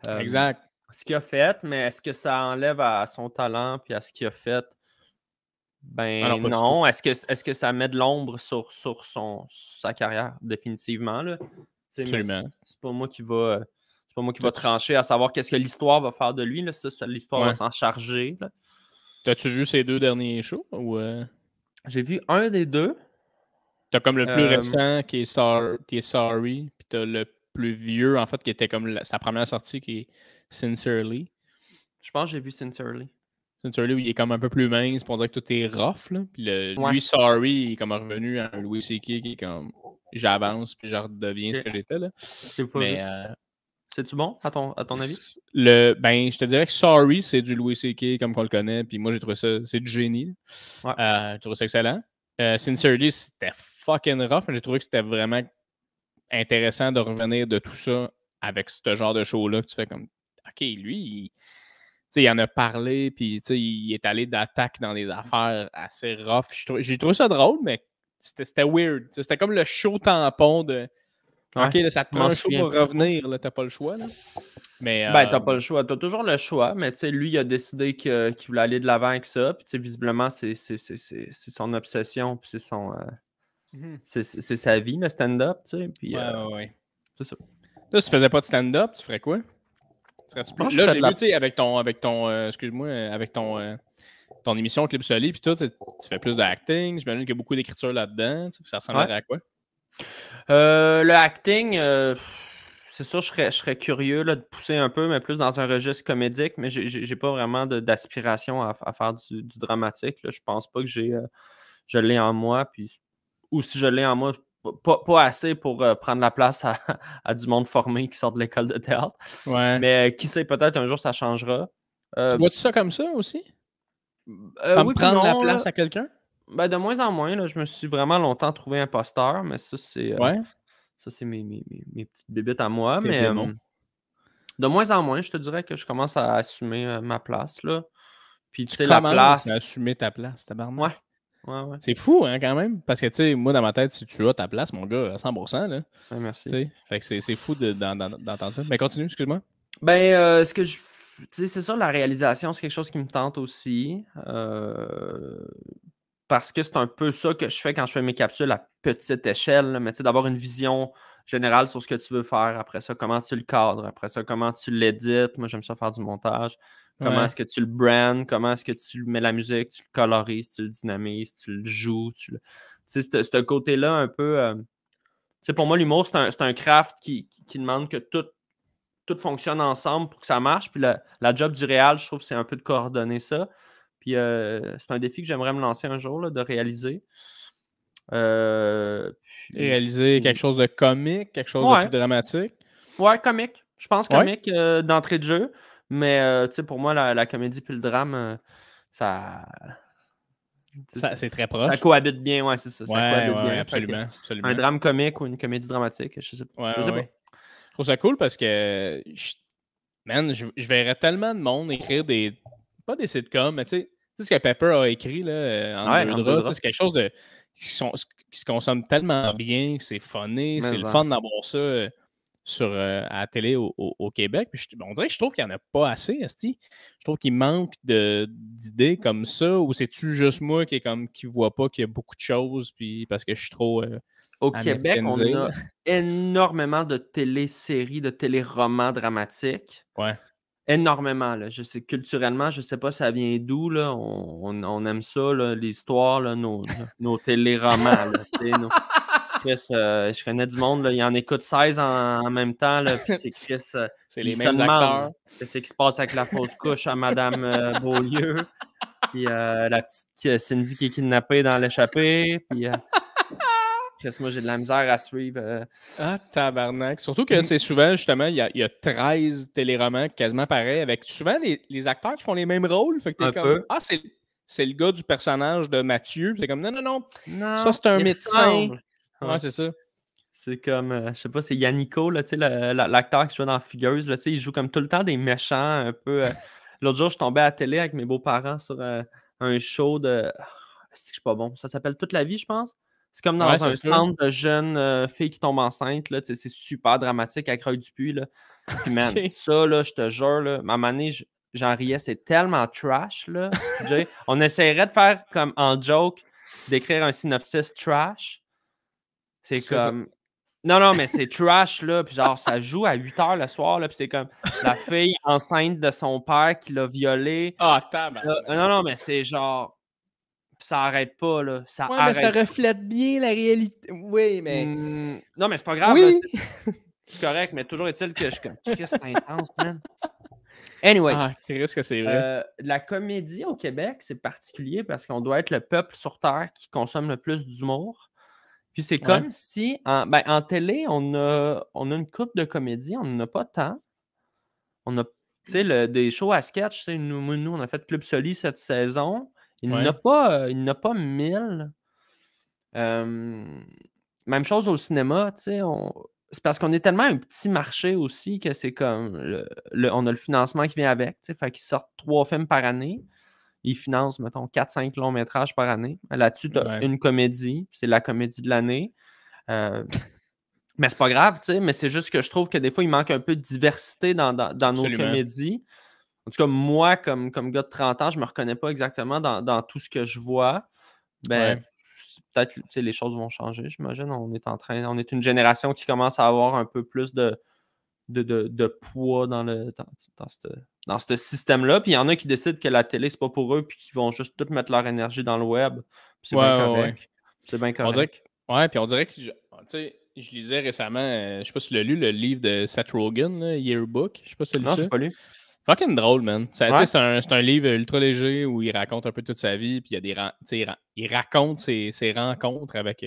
exact. Ce qu'il a fait, mais est-ce que ça enlève à son talent puis à ce qu'il a fait? Ben non. Est-ce que ça met de l'ombre sur sa carrière? Définitivement. Là. Absolument. C'est pas moi qui va trancher à savoir qu'est-ce que l'histoire va faire de lui. Là. Ça l'histoire va s'en charger. Là. T'as-tu vu ces 2 derniers shows? Ou J'ai vu un des 2. T'as comme le plus récent qui est Sorry, puis t'as le plus vieux, en fait, qui était comme sa première sortie, qui est Sincerely. Je pense que j'ai vu Sincerely. Sincerely, où il est comme un peu plus mince, pour dire que tout est rough. Là. Puis lui, Sorry, il est comme revenu à un Louis C.K. qui est comme j'avance, puis je redeviens ce que j'étais. Là. Mais c'est-tu bon, à ton avis? Je te dirais que Sorry, c'est du Louis C.K. comme qu'on le connaît, puis moi, j'ai trouvé ça, c'est du génie. J'ai trouvé ça excellent. Sincerely, c'était fucking rough. J'ai trouvé que c'était vraiment intéressant de revenir de tout ça avec ce genre de show-là que tu fais comme OK, lui, il en a parlé, puis il est allé d'attaque dans des affaires assez rough. J'ai trouvé ça drôle, mais c'était weird. C'était comme le show tampon de OK, là, ça te prend un show pour revenir, là, t'as pas le choix. Là. Mais, t'as pas le choix. T'as toujours le choix, mais tu sais, lui, il a décidé qu'il voulait aller de l'avant avec ça. Puis, tu sais, visiblement, c'est son obsession. Puis, c'est sa vie, le stand-up, tu sais. Puis, ouais. c'est ça. Là, si tu faisais pas de stand-up, tu ferais quoi? Là, j'ai vu, tu sais, avec ton excuse-moi, avec ton émission Clip Solide, puis tout, tu fais plus de acting. J'imagine qu'il y a beaucoup d'écriture là-dedans. Ça ressemblerait à quoi? Le acting, c'est sûr, je serais curieux là, de pousser un peu, mais plus dans un registre comédique, mais j'ai pas vraiment d'aspiration à faire du dramatique. Là. Je pense pas que je l'ai en moi, puis, ou si je l'ai en moi, pas assez pour prendre la place à du monde formé qui sort de l'école de théâtre. Ouais. Mais qui sait, peut-être un jour ça changera. Tu vois-tu ça comme ça aussi? Oui, prendre la place à quelqu'un? De moins en moins. Là, je me suis vraiment longtemps trouvé imposteur, mais ça, c'est mes petites bébites à moi. Tes Mais démons. de moins en moins, je te dirais que je commence à assumer ma place. Là. Puis, tu sais, la place. à assumer ta place, tabarnak. Ouais. C'est fou, hein, quand même. Parce que, tu sais, moi, dans ma tête, si tu as ta place, mon gars, à 100%, là. Ouais, merci. T'sais, fait que c'est fou d'entendre ça. Mais continue, excuse-moi. Ce que je. Tu sais, c'est ça, la réalisation, c'est quelque chose qui me tente aussi. Parce que c'est un peu ça que je fais quand je fais mes capsules à petite échelle. Là, mais tu sais, d'avoir une vision générale sur ce que tu veux faire. Après ça, comment tu le cadres. Après ça, comment tu l'édites. Moi, j'aime ça faire du montage. Comment est-ce que tu le brandes? Comment est-ce que tu mets la musique? Tu le colorises, tu le dynamises, tu le joues. Tu sais, ce côté-là un peu... tu sais, pour moi, l'humour, c'est un craft qui demande que tout fonctionne ensemble pour que ça marche. Puis la job du réal, je trouve, c'est un peu de coordonner ça. Puis c'est un défi que j'aimerais me lancer un jour, là, de réaliser. Réaliser quelque chose de comique, quelque chose de plus dramatique. Ouais, comique. Je pense comique d'entrée de jeu. Mais tu sais, pour moi, la comédie puis le drame, ça. C'est très proche. Ça cohabite bien, ouais, c'est ça. Ça cohabite bien. Absolument. Un drame comique ou une comédie dramatique, je sais pas. Je sais pas. Je trouve ça cool parce que, je verrais tellement de monde écrire pas des sitcoms, mais tu sais ce que Pepper a écrit là, en deux draps, c'est quelque chose qui se consomme tellement bien, que c'est funny, c'est le fun d'avoir ça à la télé au Québec. Puis on dirait que je trouve qu'il n'y en a pas assez, esti. Je trouve qu'il manque d'idées comme ça, ou c'est-tu juste moi qui vois pas qu'il y a beaucoup de choses, puis parce que je suis trop au Québec, on a énormément de téléséries, de téléromans dramatiques. Ouais. Énormément. Là. Je sais, culturellement, je sais pas ça vient d'où. Là. On aime ça, l'histoire, nos téléromans. Là, je connais du monde, là, il en écoute 16 en même temps. Là, puis c'est Chris. C'est les mêmes acteurs. Qu'est-ce qui se passe avec la fausse couche à Madame Beaulieu? Puis la petite Cindy qui est kidnappée dans l'échappée. Puis moi, j'ai de la misère à suivre. Ah, tabarnak. Surtout que c'est souvent, justement, il y a 13 téléromans quasiment pareils, avec souvent les acteurs qui font les mêmes rôles. Fait que t'es comme, ah, c'est le gars du personnage de Mathieu. C'est comme, non, ça, c'est un médecin. Ouais, c'est ça. C'est comme, je sais pas, c'est Yannico, là, l'acteur qui joue dans Fugueuse. Là, il joue comme tout le temps des méchants un peu. L'autre jour, je tombais à la télé avec mes beaux-parents sur un show de. C'est que je suis pas bon. Ça s'appelle Toute la vie, je pense. C'est comme dans un centre de jeunes filles qui tombent enceintes. Là, c'est super dramatique avec Roy Dupuis. Là. Puis, man, ça, là, je te jure, là, à un moment donné, j'en riais. C'est tellement trash. Là, on essaierait de faire comme en joke, d'écrire un synopsis trash. C'est comme. Non, mais c'est trash, là. Puis genre, ça joue à 8 h le soir, là. Puis c'est comme la fille enceinte de son père qui l'a violée. Ah, tabarnak. Non, mais c'est genre. Ça arrête pas, là. Mais ça reflète bien la réalité. Oui, mais. Non, mais c'est pas grave. Oui! C'est correct, mais toujours est-il que je suis comme Christ intense, man. Anyways. C'est risque que c'est vrai. La comédie au Québec, c'est particulier parce qu'on doit être le peuple sur Terre qui consomme le plus d'humour. Puis c'est comme si, en télé, on a une couple de comédies, on n'en a pas tant. On a, des shows à sketch. Nous, on a fait Club Soli cette saison. Il n'a pas 1000. Même chose au cinéma, c'est parce qu'on est tellement un petit marché aussi que c'est comme, on a le financement qui vient avec, fait qu'ils sortent 3 films par année. Ils financent, mettons, 4-5 longs métrages par année. Là-dessus, tu as une comédie, c'est la comédie de l'année. Mais c'est pas grave, tu sais, mais c'est juste que je trouve que des fois, il manque un peu de diversité dans nos comédies. En tout cas, moi, comme gars de 30 ans, je me reconnais pas exactement dans tout ce que je vois. Ben, peut-être que les choses vont changer, j'imagine. On est une génération qui commence à avoir un peu plus de poids dans ce système-là. Puis il y en a qui décident que la télé, c'est pas pour eux, puis qui vont juste tout mettre leur énergie dans le web. C'est bien correct. C'est bien correct. Puis on dirait que, tu sais, je lisais récemment, je sais pas si tu l'as lu, le livre de Seth Rogen, là, Yearbook. Je sais pas si tu l'as lu. Non, j'ai pas lu. Fucking drôle, man. C'est un livre ultra léger où il raconte un peu toute sa vie, puis il raconte ses rencontres avec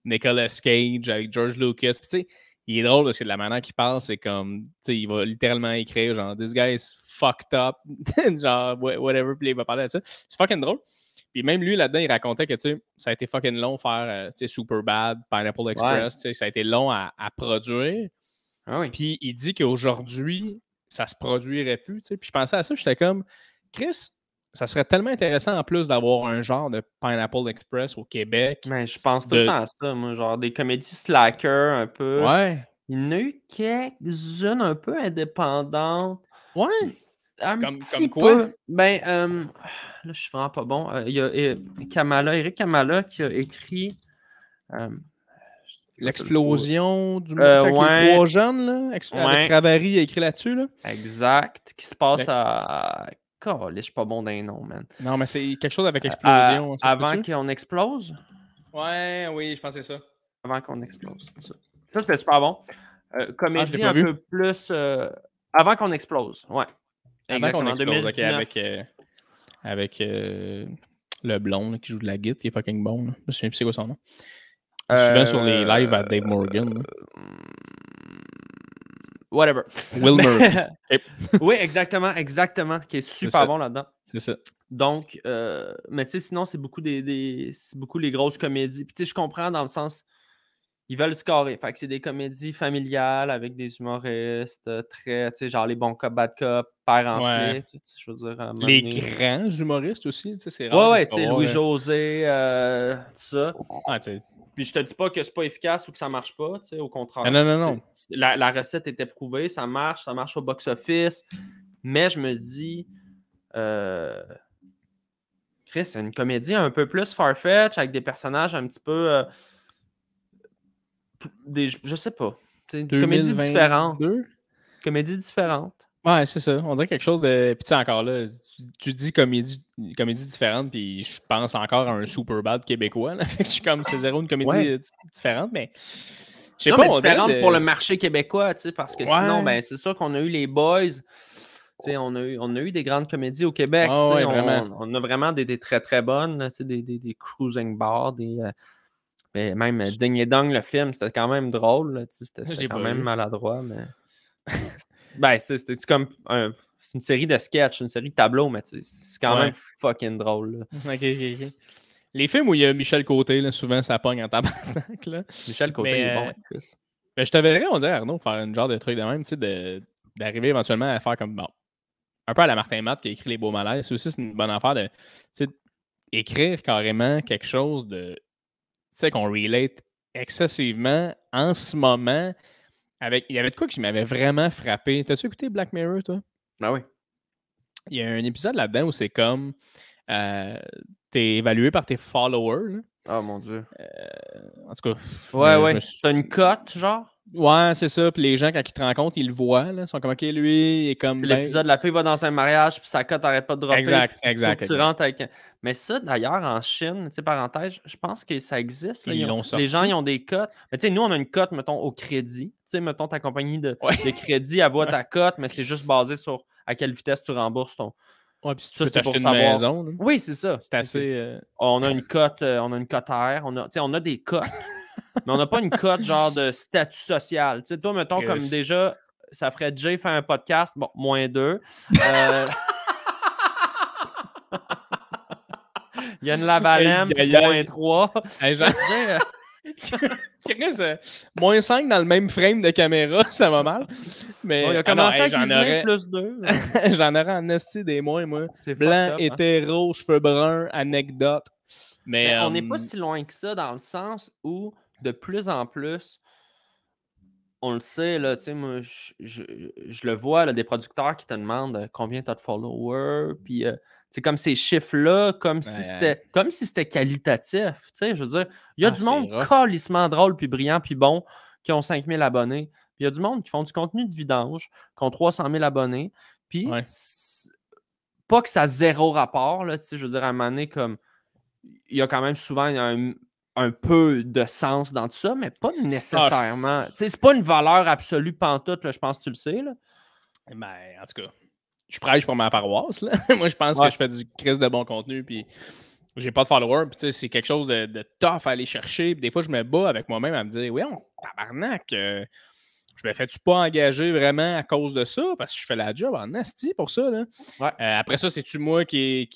Nicolas Cage, avec George Lucas. Tu sais, il est drôle parce que de la manière qu'il parle, c'est comme, tu sais, il va littéralement écrire genre, this guy is fucked up, genre, whatever, puis il va parler de ça. C'est fucking drôle. Puis même lui, là-dedans, il racontait que, tu sais, ça a été fucking long faire, tu sais, Superbad, Pineapple Express, tu sais, ça a été long à produire. Ah oui. Puis il dit qu'aujourd'hui, ça se produirait plus, tu sais. Puis je pensais à ça, j'étais comme, Chris, ça serait tellement intéressant en plus d'avoir un genre de Pineapple Express au Québec. Mais je pense tout le temps à ça, moi, genre des comédies slacker un peu. Ouais. Il y en a eu quelques-unes un peu indépendantes. Ouais. Comme quoi? Peu. Ben, là, je suis vraiment pas bon. Il y a Eric Kamala qui a écrit L'explosion du monde avec les 3 jeunes, là. Avec Ravary, il a écrit là-dessus, là. Exact. Qui se passe à... Je suis pas bon dans les noms, man. Non, mais c'est quelque chose avec explosion. Avant qu'on explose? Ouais, oui, je pensais ça. Avant qu'on explose. Ça c'était super bon. Comédie un peu plus... Avant qu'on explose, ouais. Avant qu'on explose, ok, avec le blond là, qui joue de la guitare, qui est fucking bon. Là. Je me souviens plus c'est quoi son nom. Souvent sur les lives à Dave Morgan. Whatever. Will Murphy. Oui, exactement. Qui est super bon là-dedans. C'est ça. Donc, mais tu sais, sinon, c'est beaucoup c'est beaucoup les grosses comédies. Puis tu sais, je comprends dans le sens, ils veulent scorer. Fait que c'est des comédies familiales avec des humoristes très, tu sais, genre les bons cop, bad cop, père en flic. Tu sais, je veux dire, les grands humoristes aussi, tu sais, c'est rare. Ouais, tu sais, Louis-José, tout ça. Ah, puis je te dis pas que c'est pas efficace ou que ça marche pas, tu sais, au contraire. Non. La recette était prouvée, ça marche au box-office. Mais je me dis, Chris, c'est une comédie un peu plus farfetch avec des personnages un petit peu, je sais pas, une comédie différente. Comédie différente. Ouais, c'est ça. On dirait quelque chose de. Puis tu sais, encore là, tu dis comédie différente, puis je pense encore à un Superbad québécois. Là. Fait que je suis comme, c'est zéro une comédie différente, mais. Je sais pas, mais différente pour le marché québécois, tu sais, parce que sinon, ben, c'est sûr qu'on a eu les Boys. Tu sais, on a eu des grandes comédies au Québec. Tu sais, on a vraiment des très, très bonnes, tu sais, des cruising bars, ben, même Ding et Dong, le film, c'était quand même drôle. Là, tu sais, c'était quand même maladroit, mais. Ben, c'est comme c'est une série de sketchs, une série de tableaux, mais c'est quand même fucking drôle. Là. Ok. Les films où il y a Michel Côté, là, souvent ça pogne en tabarnak. Michel Côté est bon. Mais je te verrais, on dirait, Arnaud, faire une genre de truc de même, tu sais, d'arriver éventuellement à faire comme, bon, un peu à la Martin Matt qui a écrit Les Beaux Malaises. C'est aussi une bonne affaire de, tu sais, écrire carrément quelque chose de, tu sais, qu'on relate excessivement en ce moment. Il y avait de quoi que je m'avais vraiment frappé. T'as-tu écouté Black Mirror, toi? Ah oui. Il y a un épisode là-dedans où c'est comme t'es évalué par tes followers. Oh mon Dieu. En tout cas. Ouais. T'as une cote, genre? Ouais, c'est ça. Puis les gens, quand ils te rencontrent, ils le voient. Là. Ils sont comme, OK, lui, il est comme. C'est l'épisode, la fille va dans un mariage, puis sa cote n'arrête pas de dropper. Exact. Tu rentres avec. Mais ça, d'ailleurs, en Chine, tu sais, parenthèse, je pense que ça existe. Là, les gens, ils ont des cotes. Mais tu sais, nous, on a une cote, mettons, au crédit. Tu sais, mettons, ta compagnie de crédit, elle voit ta cote, mais c'est juste basé sur à quelle vitesse tu rembourses ton. Ouais, puis tu peux t'acheter une maison. Là. Oui, c'est ça. C'est assez. On a une cote, on a une cote R. On a des cotes. Mais on n'a pas une cote genre de statut social. Tu sais, toi, mettons, comme déjà, ça ferait Jay faire un podcast, bon, -2. Il y a une Lavalem, -3. Hey, -5 dans le même frame de caméra, ça va mal. Mais il a commencé à cuisiner +2. J'en aurais en esti des moins, moi. Blanc, hétéro, cheveux bruns, anecdote. Mais on n'est pas si loin que ça dans le sens où de plus en plus, on le sait, là, tu sais, moi, je le vois, là, des producteurs qui te demandent combien tu as de followers, puis c'est comme ces chiffres-là, comme si c'était qualitatif, tu sais, je veux dire, il y a du monde calissement drôle, puis brillant, puis bon, qui ont 5000 abonnés, puis il y a du monde qui font du contenu de vidange, qui ont 300 000 abonnés, puis pas que ça a zéro rapport, là, tu sais, je veux dire, à un moment donné, comme, il y a quand même souvent un peu de sens dans tout ça, mais pas nécessairement. C'est pas une valeur absolue pantoute, là, je pense que tu le sais. Là. Ben, en tout cas, je prêche pour ma paroisse. Là. Moi, je pense que je fais du crise de bon contenu, puis j'ai pas de followers, puis c'est quelque chose de tough à aller chercher. Puis des fois, je me bats avec moi-même à me dire, oui, tabarnak, je me fais-tu pas engager vraiment à cause de ça? Parce que je fais la job en asti pour ça. Là. Après ça, c'est-tu moi qui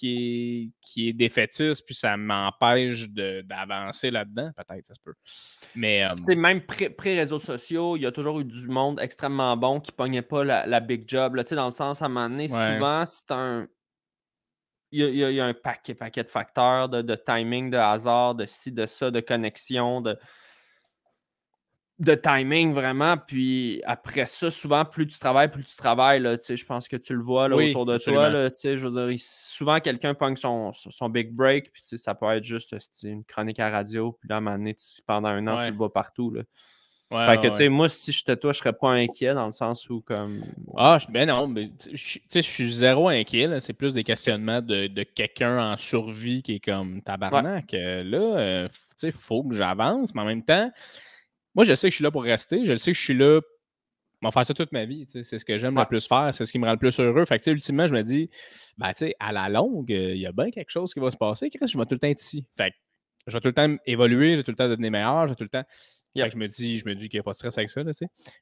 est défaitiste, puis ça m'empêche d'avancer là-dedans? Peut-être, ça se peut. Mais même pré-réseaux sociaux, il y a toujours eu du monde extrêmement bon qui pognait pas la big job. Là, dans le sens, à un moment donné, souvent, c'est un... Il y a un paquet de facteurs, de timing, de hasard, de ci, de ça, de connexion, de timing vraiment, puis après ça, souvent, plus tu travailles, là, je pense que tu le vois là, autour de toi. Là, je veux dire, souvent, quelqu'un pogne son big break, puis ça peut être juste une chronique à radio, puis là, à un moment donné, pendant un an, tu le vois partout. Là. Fait que, tu sais, moi, si j'étais toi, je serais pas inquiet dans le sens où, comme... Ben non, mais je suis zéro inquiet. Là. C'est plus des questionnements de quelqu'un en survie qui est comme tabarnak. Là, tu sais, faut que j'avance, mais en même temps, moi, je sais que je suis là pour rester. Je sais que je suis là pour faire ça toute ma vie. C'est ce que j'aime le plus faire. C'est ce qui me rend le plus heureux. Fait que, ultimement, je me dis, ben, tu sais, à la longue, il y a bien quelque chose qui va se passer. Je vais tout le temps être ici. Fait que je vais tout le temps évoluer, je vais tout le temps devenir meilleur, je vais tout le temps. Fait que je me dis qu'il n'y a pas de stress avec ça. Là,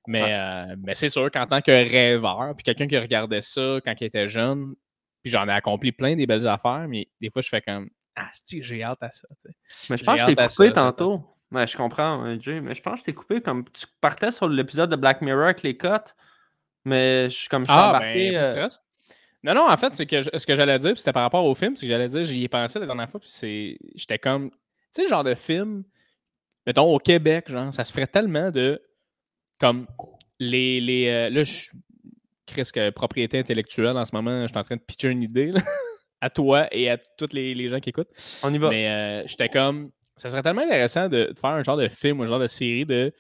mais c'est sûr qu'en tant que rêveur, puis quelqu'un qui regardait ça quand il était jeune, puis j'en ai accompli plein des belles affaires, mais des fois, je fais comme j'ai hâte à ça. T'sais. Mais je pense que je t'ai coupé tantôt. Ouais, je comprends, Jay, mais je pense que je t'ai coupé comme tu partais sur l'épisode de Black Mirror avec les cotes, mais je suis embarqué. Non, en fait, c'est que ce que j'allais dire, c'était par rapport au film, c'est que j'allais dire, j'y ai pensé la dernière fois, puis j'étais comme, tu sais, le genre de film, mettons, au Québec, genre, ça se ferait tellement de, comme, là, je suis presque propriété intellectuelle en ce moment, je suis en train de pitcher une idée, là, à toi et à tous les gens qui écoutent. On y va. Mais j'étais comme, ça serait tellement intéressant de faire un genre de film ou un genre de série de,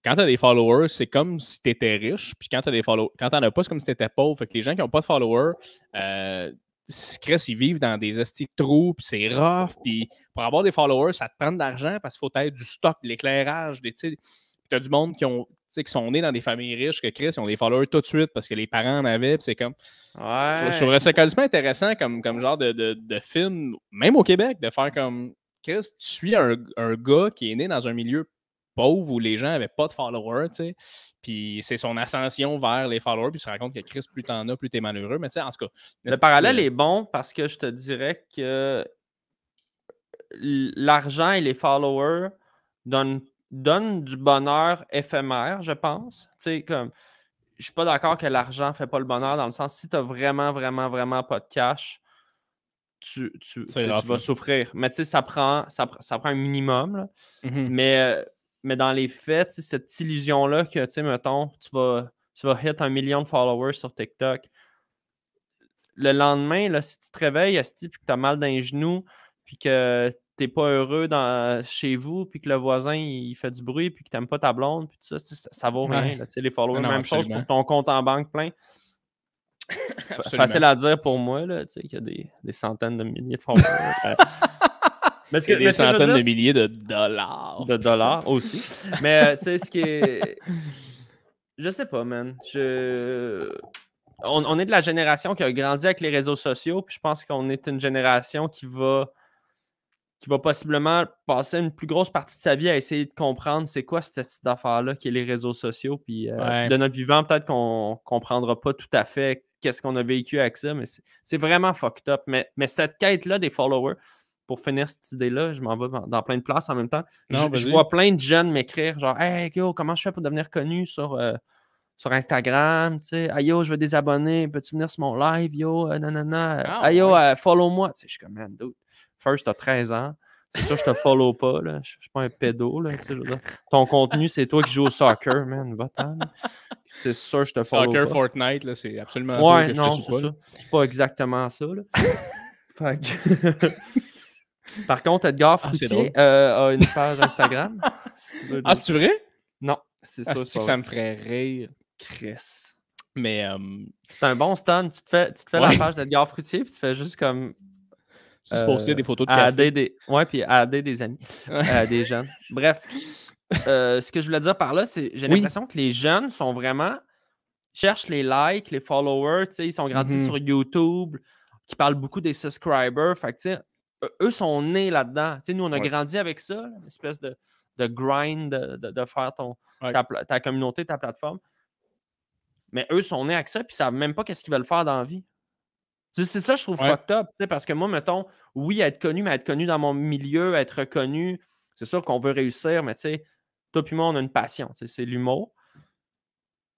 quand tu as des followers, c'est comme si tu étais riche, puis quand tu n'en as pas, c'est comme si tu étais pauvre. Fait que les gens qui n'ont pas de followers, Chris, ils vivent dans des estis de trous, puis c'est rough, puis pour avoir des followers, ça te prend de l'argent parce qu'il faut être du stock, de l'éclairage, tu as du monde qui sont nés dans des familles riches, que Chris, ils ont des followers tout de suite parce que les parents en avaient, puis c'est comme... Je trouverais ça quasiment intéressant comme genre de film, même au Québec, de faire comme... Chris, tu suis un gars qui est né dans un milieu pauvre où les gens n'avaient pas de followers, tu sais. Puis c'est son ascension vers les followers, puis il se rend compte que Chris, plus t'en as, plus t'es malheureux. Mais tu sais, en tout cas... Le parallèle est bon parce que je te dirais que l'argent et les followers donnent du bonheur éphémère, je pense. Tu sais, comme... Je suis pas d'accord que l'argent ne fait pas le bonheur dans le sens, si tu n'as vraiment, vraiment, vraiment pas de cash, tu vas souffrir. Mais tu sais, ça prend un minimum. Là. Mais dans les faits, cette illusion-là que, tu sais, mettons, tu vas hit 1 million de followers sur TikTok. Le lendemain, là, si tu te réveilles, puis que tu as mal dans les genoux, puis que tu n'es pas heureux chez vous, puis que le voisin, il fait du bruit, puis que tu n'aimes pas ta blonde, puis tout ça, ça vaut rien. Là, les followers, même chose pour ton compte en banque plein. Facile à dire pour moi, là, tu sais, qu'il y a des centaines de milliers de followers. Des centaines de milliers de dollars. De dollars aussi. Mais tu sais, ce qui est... Je sais pas, man. On est de la génération qui a grandi avec les réseaux sociaux, puis je pense qu'on est une génération qui va possiblement passer une plus grosse partie de sa vie à essayer de comprendre c'est quoi cette affaire-là qui est les réseaux sociaux. Puis de notre vivant, peut-être qu'on ne comprendra pas tout à fait qu'est-ce qu'on a vécu avec ça, mais c'est vraiment fucked up. Mais cette quête-là des followers, pour finir cette idée-là, je m'en vais dans plein de places en même temps. Je vois plein de jeunes m'écrire genre « Hey, yo, comment je fais pour devenir connu sur Instagram, tu sais, hey yo, je veux des abonnés, peux-tu venir sur mon live, yo, nanana, hey yo, follow-moi. Tu sais, je suis comme, man, dude, first, t'as 13 ans, C'est sûr, je te follow pas, là. Je suis pas un pédo, là. Je veux dire, ton contenu, c'est toi qui joues au soccer, man. Va-t'en. C'est sûr, je te follow Soccer, pas. Fortnite, là, c'est absolument sûr Ouais, que je te non, suis c'est pas. ça. C'est pas exactement ça, là. Fait que... Par contre, Edgar Fruitier a une page Instagram. Si tu veux Ah, c'est vrai? Non, c'est ça, C'est que ça me ferait rire. Chris. Mais... C'est un bon stun. Tu te fais la page d'Edgar Fruitier, puis tu fais juste comme... Juste poster des photos de café. Ouais, puis adder des amis, des jeunes. Bref, ce que je voulais dire par là, c'est j'ai l'impression que les jeunes sont vraiment... cherchent les likes, les followers, tu sais, ils sont grandis sur YouTube, qui parlent beaucoup des subscribers. Fait que, tu sais, eux sont nés là-dedans. Tu sais, nous, on a grandi avec ça, une espèce de grind de faire ta communauté, ta plateforme. Mais eux sont nés avec ça, puis ils savent même pas qu'est-ce qu'ils veulent faire dans la vie. Tu sais, c'est ça, je trouve fucked up, tu sais, parce que moi, mettons, oui, être connu, mais être connu dans mon milieu, être reconnu, c'est sûr qu'on veut réussir, mais tu sais, toi puis moi, on a une passion, tu sais, c'est l'humour.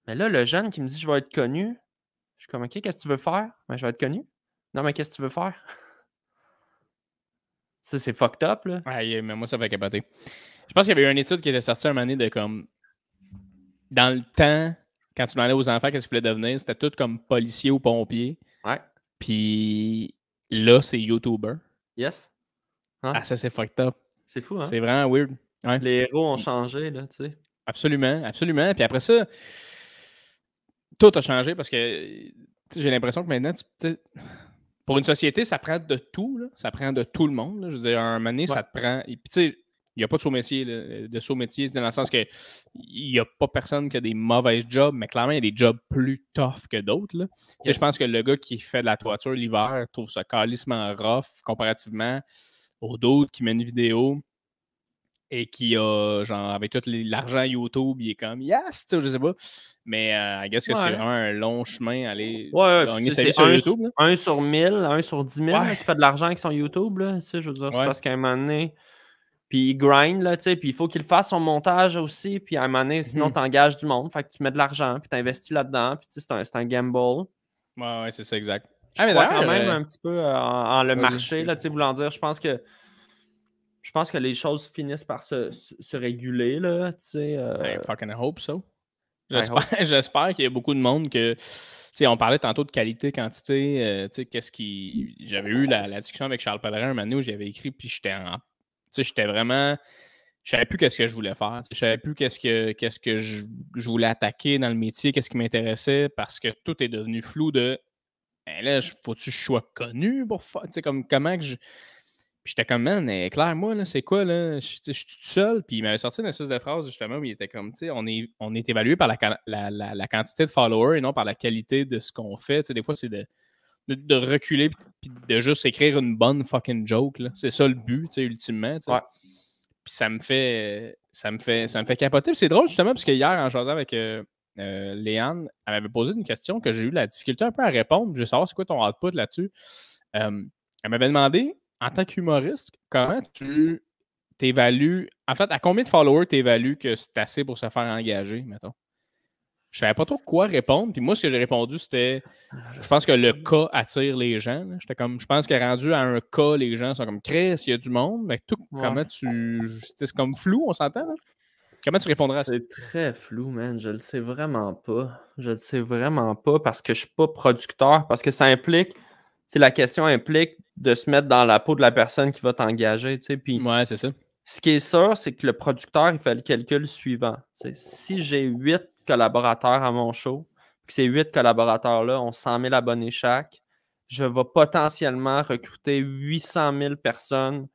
Mais là, le jeune qui me dit « je vais être connu », je suis comme « OK, qu'est-ce que tu veux faire? » « Ben, je vais être connu. » « Non, mais qu'est-ce que tu veux faire? » Ça, c'est fucked up, là. Ouais, mais moi, ça va capoter. Je pense qu'il y avait eu une étude qui était sortie un moment donné de comme... Dans le temps, quand tu demandais aux enfants qu'est-ce qu'ils voulaient devenir, c'était tout comme policier ou pompier. Ouais. Puis là, c'est YouTuber. Yes. Hein? Ah, ça, c'est fucked up. C'est fou, hein? C'est vraiment weird. Ouais. Les héros ont changé, là, tu sais. Absolument, absolument. Puis après ça, tout a changé parce que j'ai l'impression que maintenant, pour une société, ça prend de tout. Là. Ça prend de tout le monde. Là. Je veux dire, un moment donné, ça te prend. Et puis, tu sais, il n'y a pas de saut-métier, dans le sens que il n'y a pas personne qui a des mauvais jobs, mais clairement, il y a des jobs plus tough que d'autres. Yes. Je pense que le gars qui fait de la toiture l'hiver trouve ça calissement rough comparativement aux d'autres qui met une vidéo et qui a, genre, avec tout l'argent YouTube, il est comme yes, tu sais, je sais pas. Mais I guess que c'est vraiment un long chemin à aller gagner sa vie sur YouTube. Là. 1 sur 1000, 1 sur 10 000 là, qui fait de l'argent avec son YouTube, là, tu sais, je veux dire, c'est parce qu'à un moment donné, puis il grind, là, tu sais, puis il faut qu'il fasse son montage aussi, puis à un moment donné, sinon t'engages du monde, fait que tu mets de l'argent, puis t'investis là-dedans, puis tu sais, c'est un gamble. Ouais, c'est ça, exact. Je crois quand même un petit peu en le marché, là, tu sais, voulant dire, je pense que les choses finissent par se réguler, là, tu sais. I fucking hope so. J'espère qu'il y a beaucoup de monde que... Tu sais, on parlait tantôt de qualité, quantité. Tu sais, qu'est-ce qui... J'avais eu la discussion avec Charles Pellerin un moment donné où j'avais écrit, puis j'étais en... Tu sais, j'étais vraiment... Je savais plus qu'est-ce que je voulais faire. Je savais plus qu'est-ce que je voulais attaquer dans le métier, qu'est-ce qui m'intéressait, parce que tout est devenu flou de... Ben là, faut-tu que je sois connu pour faire... Tu sais, comme comment que je... Puis j'étais comme, man, Claire, moi, là, c'est quoi, là? Je suis tout seul. Puis il m'avait sorti une espèce de phrase, justement, où il était comme, tu sais, on est évalué par la quantité de followers et non par la qualité de ce qu'on fait. Tu sais, des fois, c'est de reculer puis de juste écrire une bonne fucking joke, là. C'est ça le but, tu sais, ultimement. Tu sais. Ouais. Puis ça me fait capoter. Puis c'est drôle, justement, parce que hier, en jasant avec Léane, elle m'avait posé une question que j'ai eu la difficulté un peu à répondre. Je veux savoir c'est quoi ton output là-dessus. Elle m'avait demandé, en tant qu'humoriste, comment tu t'évalues... En fait, à combien de followers tu évalues que c'est assez pour se faire engager, mettons? Je savais pas trop quoi répondre. Puis moi, ce que j'ai répondu, c'était... Je pense que le cas attire les gens. J'étais comme... Je pense que rendu à un cas, les gens sont comme « Chris, il y a du monde. » Mais tout, comment tu... C'est comme flou, on s'entend, là? Comment tu répondras à ça? C'est très flou, man. Je le sais vraiment pas. Je le sais vraiment pas parce que je suis pas producteur. Parce que ça implique... La question implique de se mettre dans la peau de la personne qui va t'engager. Puis, ouais, c'est ça. Ce qui est sûr, c'est que le producteur, il fait le calcul suivant. Si j'ai 8 collaborateurs à mon show, que ces 8 collaborateurs-là ont 100 000 abonnés chaque, je vais potentiellement recruter 800 000 personnes,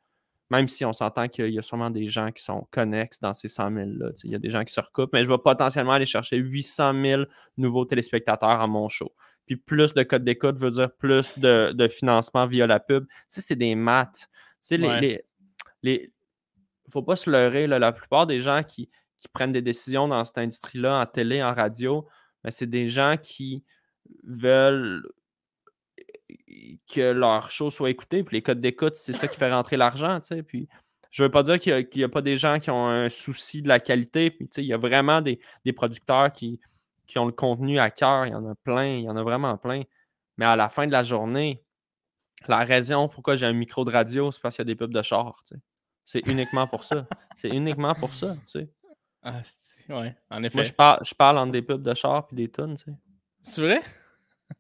même si on s'entend qu'il y a sûrement des gens qui sont connexes dans ces 100 000-là. Il y a des gens qui se recoupent, mais je vais potentiellement aller chercher 800 000 nouveaux téléspectateurs à mon show. Puis plus de code d'écoute veut dire plus de financement via la pub. C'est des maths. Il ne faut pas se leurrer. Là, la plupart des gens qui prennent des décisions dans cette industrie-là, en télé, en radio, ben, c'est des gens qui veulent que leur show soit écouté. Puis les codes d'écoute, c'est ça qui fait rentrer l'argent. Puis je ne veux pas dire qu'il n'y a pas des gens qui ont un souci de la qualité. Puis il y a vraiment des producteurs qui ont le contenu à cœur. Il y en a plein. Il y en a vraiment plein. Mais à la fin de la journée, la raison pourquoi j'ai un micro de radio, c'est parce qu'il y a des pubs de char. C'est uniquement pour ça. C'est uniquement pour ça, tu sais. Ah, ouais, en effet. Moi, je parle entre des pubs de char et des tunes, tu sais. C'est vrai?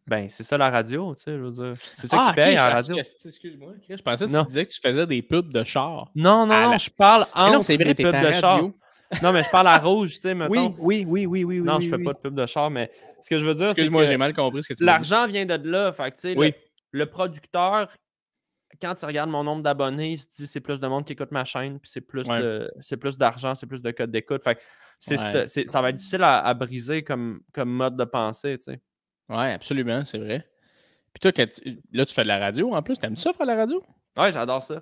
Ben, c'est ça la radio, tu sais, je veux dire. C'est ça qui paye à la radio. Excuse-moi. Je pensais que tu Non. disais que tu faisais des pubs de char. Non, je parle Mais non, c'est entre vrai, des t'es pubs à de char. radio. Non, mais je parle à rouge, tu sais, mettons. Oui. Non, je fais pas de pub de char, mais ce que je veux dire, c'est Excuse-moi, j'ai que mal compris ce que tu m'as dit. l'argent vient de là. Fait que, tu sais, Oui. le producteur, quand tu regardes mon nombre d'abonnés, il se dit c'est plus de monde qui écoute ma chaîne, puis c'est plus d'argent, c'est plus de codes d'écoute. Fait que ça va être difficile à briser comme mode de pensée, tu sais. Ouais, absolument, c'est vrai. Puis toi, là, tu fais de la radio en plus. T'aimes ça faire de la radio? Ouais, j'adore ça.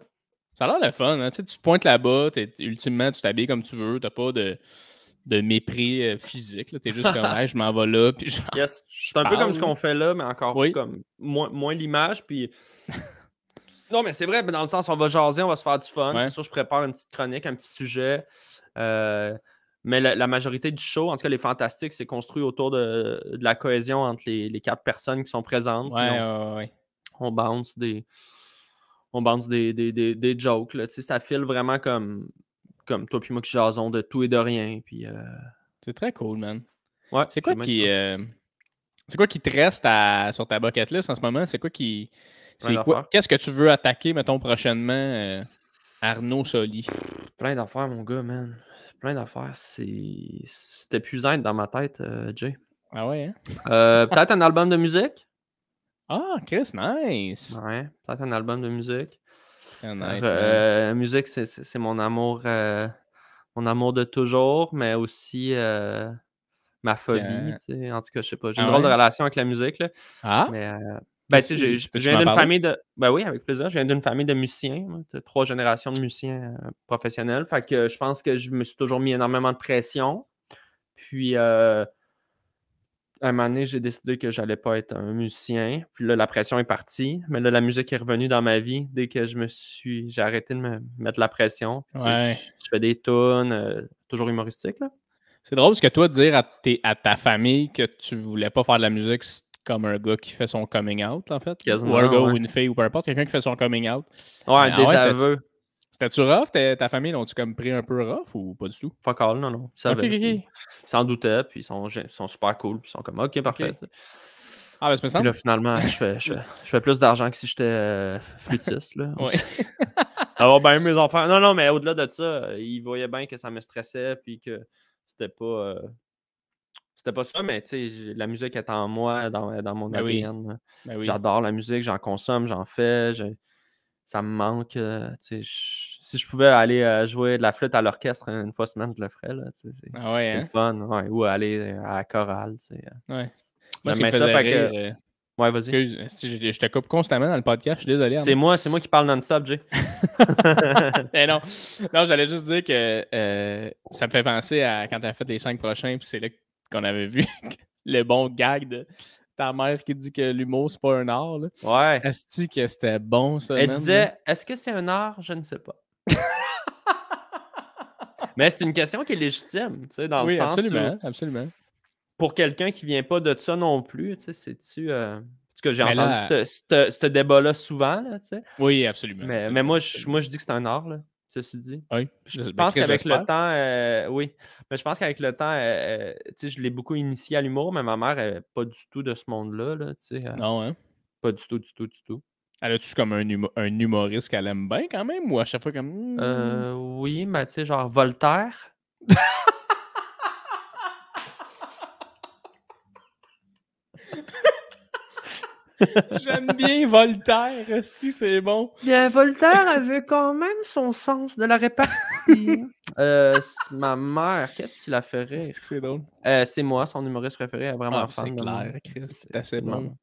Ça a l'air le fun. Hein? Tu te pointes là-bas, ultimement, tu t'habilles comme tu veux. T'as pas de mépris physique. T'es juste comme, hey, je m'en vais là. Puis genre, yes. C'est un peu comme ce qu'on fait là, mais encore comme moins l'image. Puis. Non, mais c'est vrai, dans le sens, on va jaser, on va se faire du fun. Ouais. C'est sûr, je prépare une petite chronique, un petit sujet. Mais la majorité du show, en tout cas, les Fantastiques, c'est construit autour de la cohésion entre les 4 personnes qui sont présentes. Ouais. On bounce des jokes. Là. Ça file vraiment comme toi puis moi qui jasons de tout et de rien. Puis, c'est très cool, man. Ouais, c'est quoi qui te reste sur ta bucket list en ce moment? C'est quoi qui... Qu'est-ce que tu veux attaquer, mettons, prochainement, Arnaud Soli? Plein d'affaires, mon gars, man. Plein d'affaires. C'est épuisant dans ma tête, Jay. Ah ouais, hein? Peut-être un album de musique? Ah, Chris, nice! Ouais, peut-être un album de musique. Nice, musique, c'est mon amour de toujours, mais aussi ma phobie, tu sais. En tout cas, je sais pas. J'ai une drôle de relation avec la musique, là. Ah? Mais... Ben, tu sais, je viens d'une famille de... Ben oui, avec plaisir. Je viens d'une famille de musiciens. 3 générations de musiciens professionnels. Fait que je pense que je me suis toujours mis énormément de pression. Puis, à un moment donné, j'ai décidé que j'allais pas être un musicien. Puis là, la pression est partie. Mais là, la musique est revenue dans ma vie dès que j'ai arrêté de me mettre la pression. Puis, je fais des tunes, toujours humoristiques, là. C'est drôle parce que toi, dire à ta famille que tu voulais pas faire de la musique, comme un gars qui fait son coming out, en fait. Quasiment, ou un gars ou une fille, ou peu importe, quelqu'un qui fait son coming out. Ouais, des aveux. C'était-tu rough? Ta famille, l'ont-tu comme pris un peu rough ou pas du tout? Fuck all, non. Ils s'en doutaient, puis ils sont super cool, puis ils sont comme, OK, parfait. Okay. Ah, ben, c'est puis là, finalement, je fais plus d'argent que si j'étais flûtiste, là. Oui. Alors, ben, mes enfants... Non, mais au-delà de ça, ils voyaient bien que ça me stressait, puis que c'était pas... C'était pas ça, mais tu sais, la musique est en moi, dans mon ADN. Ben oui. J'adore la musique, j'en consomme, j'en fais. Ça me manque. Si je pouvais aller jouer de la flûte à l'orchestre une fois semaine, je le ferais. Là, c'est le fun. Ouais, ou aller à la chorale. Ouais. Moi, ça fait que... Ouais, vas-y. Je te coupe constamment dans le podcast, je suis désolé. C'est moi qui parle non-stop, Jay. Mais non, j'allais juste dire que ça me fait penser à quand tu as fait les 5 prochains, puis c'est là qu'on avait vu le bon gag de ta mère qui dit que l'humour, c'est pas un art. Là. Ouais. Est-ce que c'était bon, ça? Elle disait, est-ce que c'est un art? Je ne sais pas. Mais c'est une question qui est légitime, tu sais, dans le sens absolument. Pour quelqu'un qui vient pas de ça non plus, tu sais, c'est-tu... En tout cas, j'ai entendu ce débat-là souvent, là, tu sais. Oui, absolument. Mais moi, je dis que c'est un art, là, ceci dit. Oui. Je pense qu'avec le temps, oui. Mais je pense qu'avec le temps, tu sais, je l'ai beaucoup initié à l'humour, mais ma mère n'est pas du tout de ce monde-là, là, tu sais. Non, hein? Pas du tout. Elle a-tu comme un humoriste qu'elle aime bien, quand même, ou à chaque fois comme... Oui, mais tu sais, genre Voltaire... J'aime bien Voltaire, si c'est bon. Bien, Voltaire avait quand même son sens de la répartie. Ma mère, qu'est-ce qui la fait rire? C'est drôle. C'est moi, son humoriste préféré, elle est vraiment fan. C'est clair, Chris, c'est assez bon.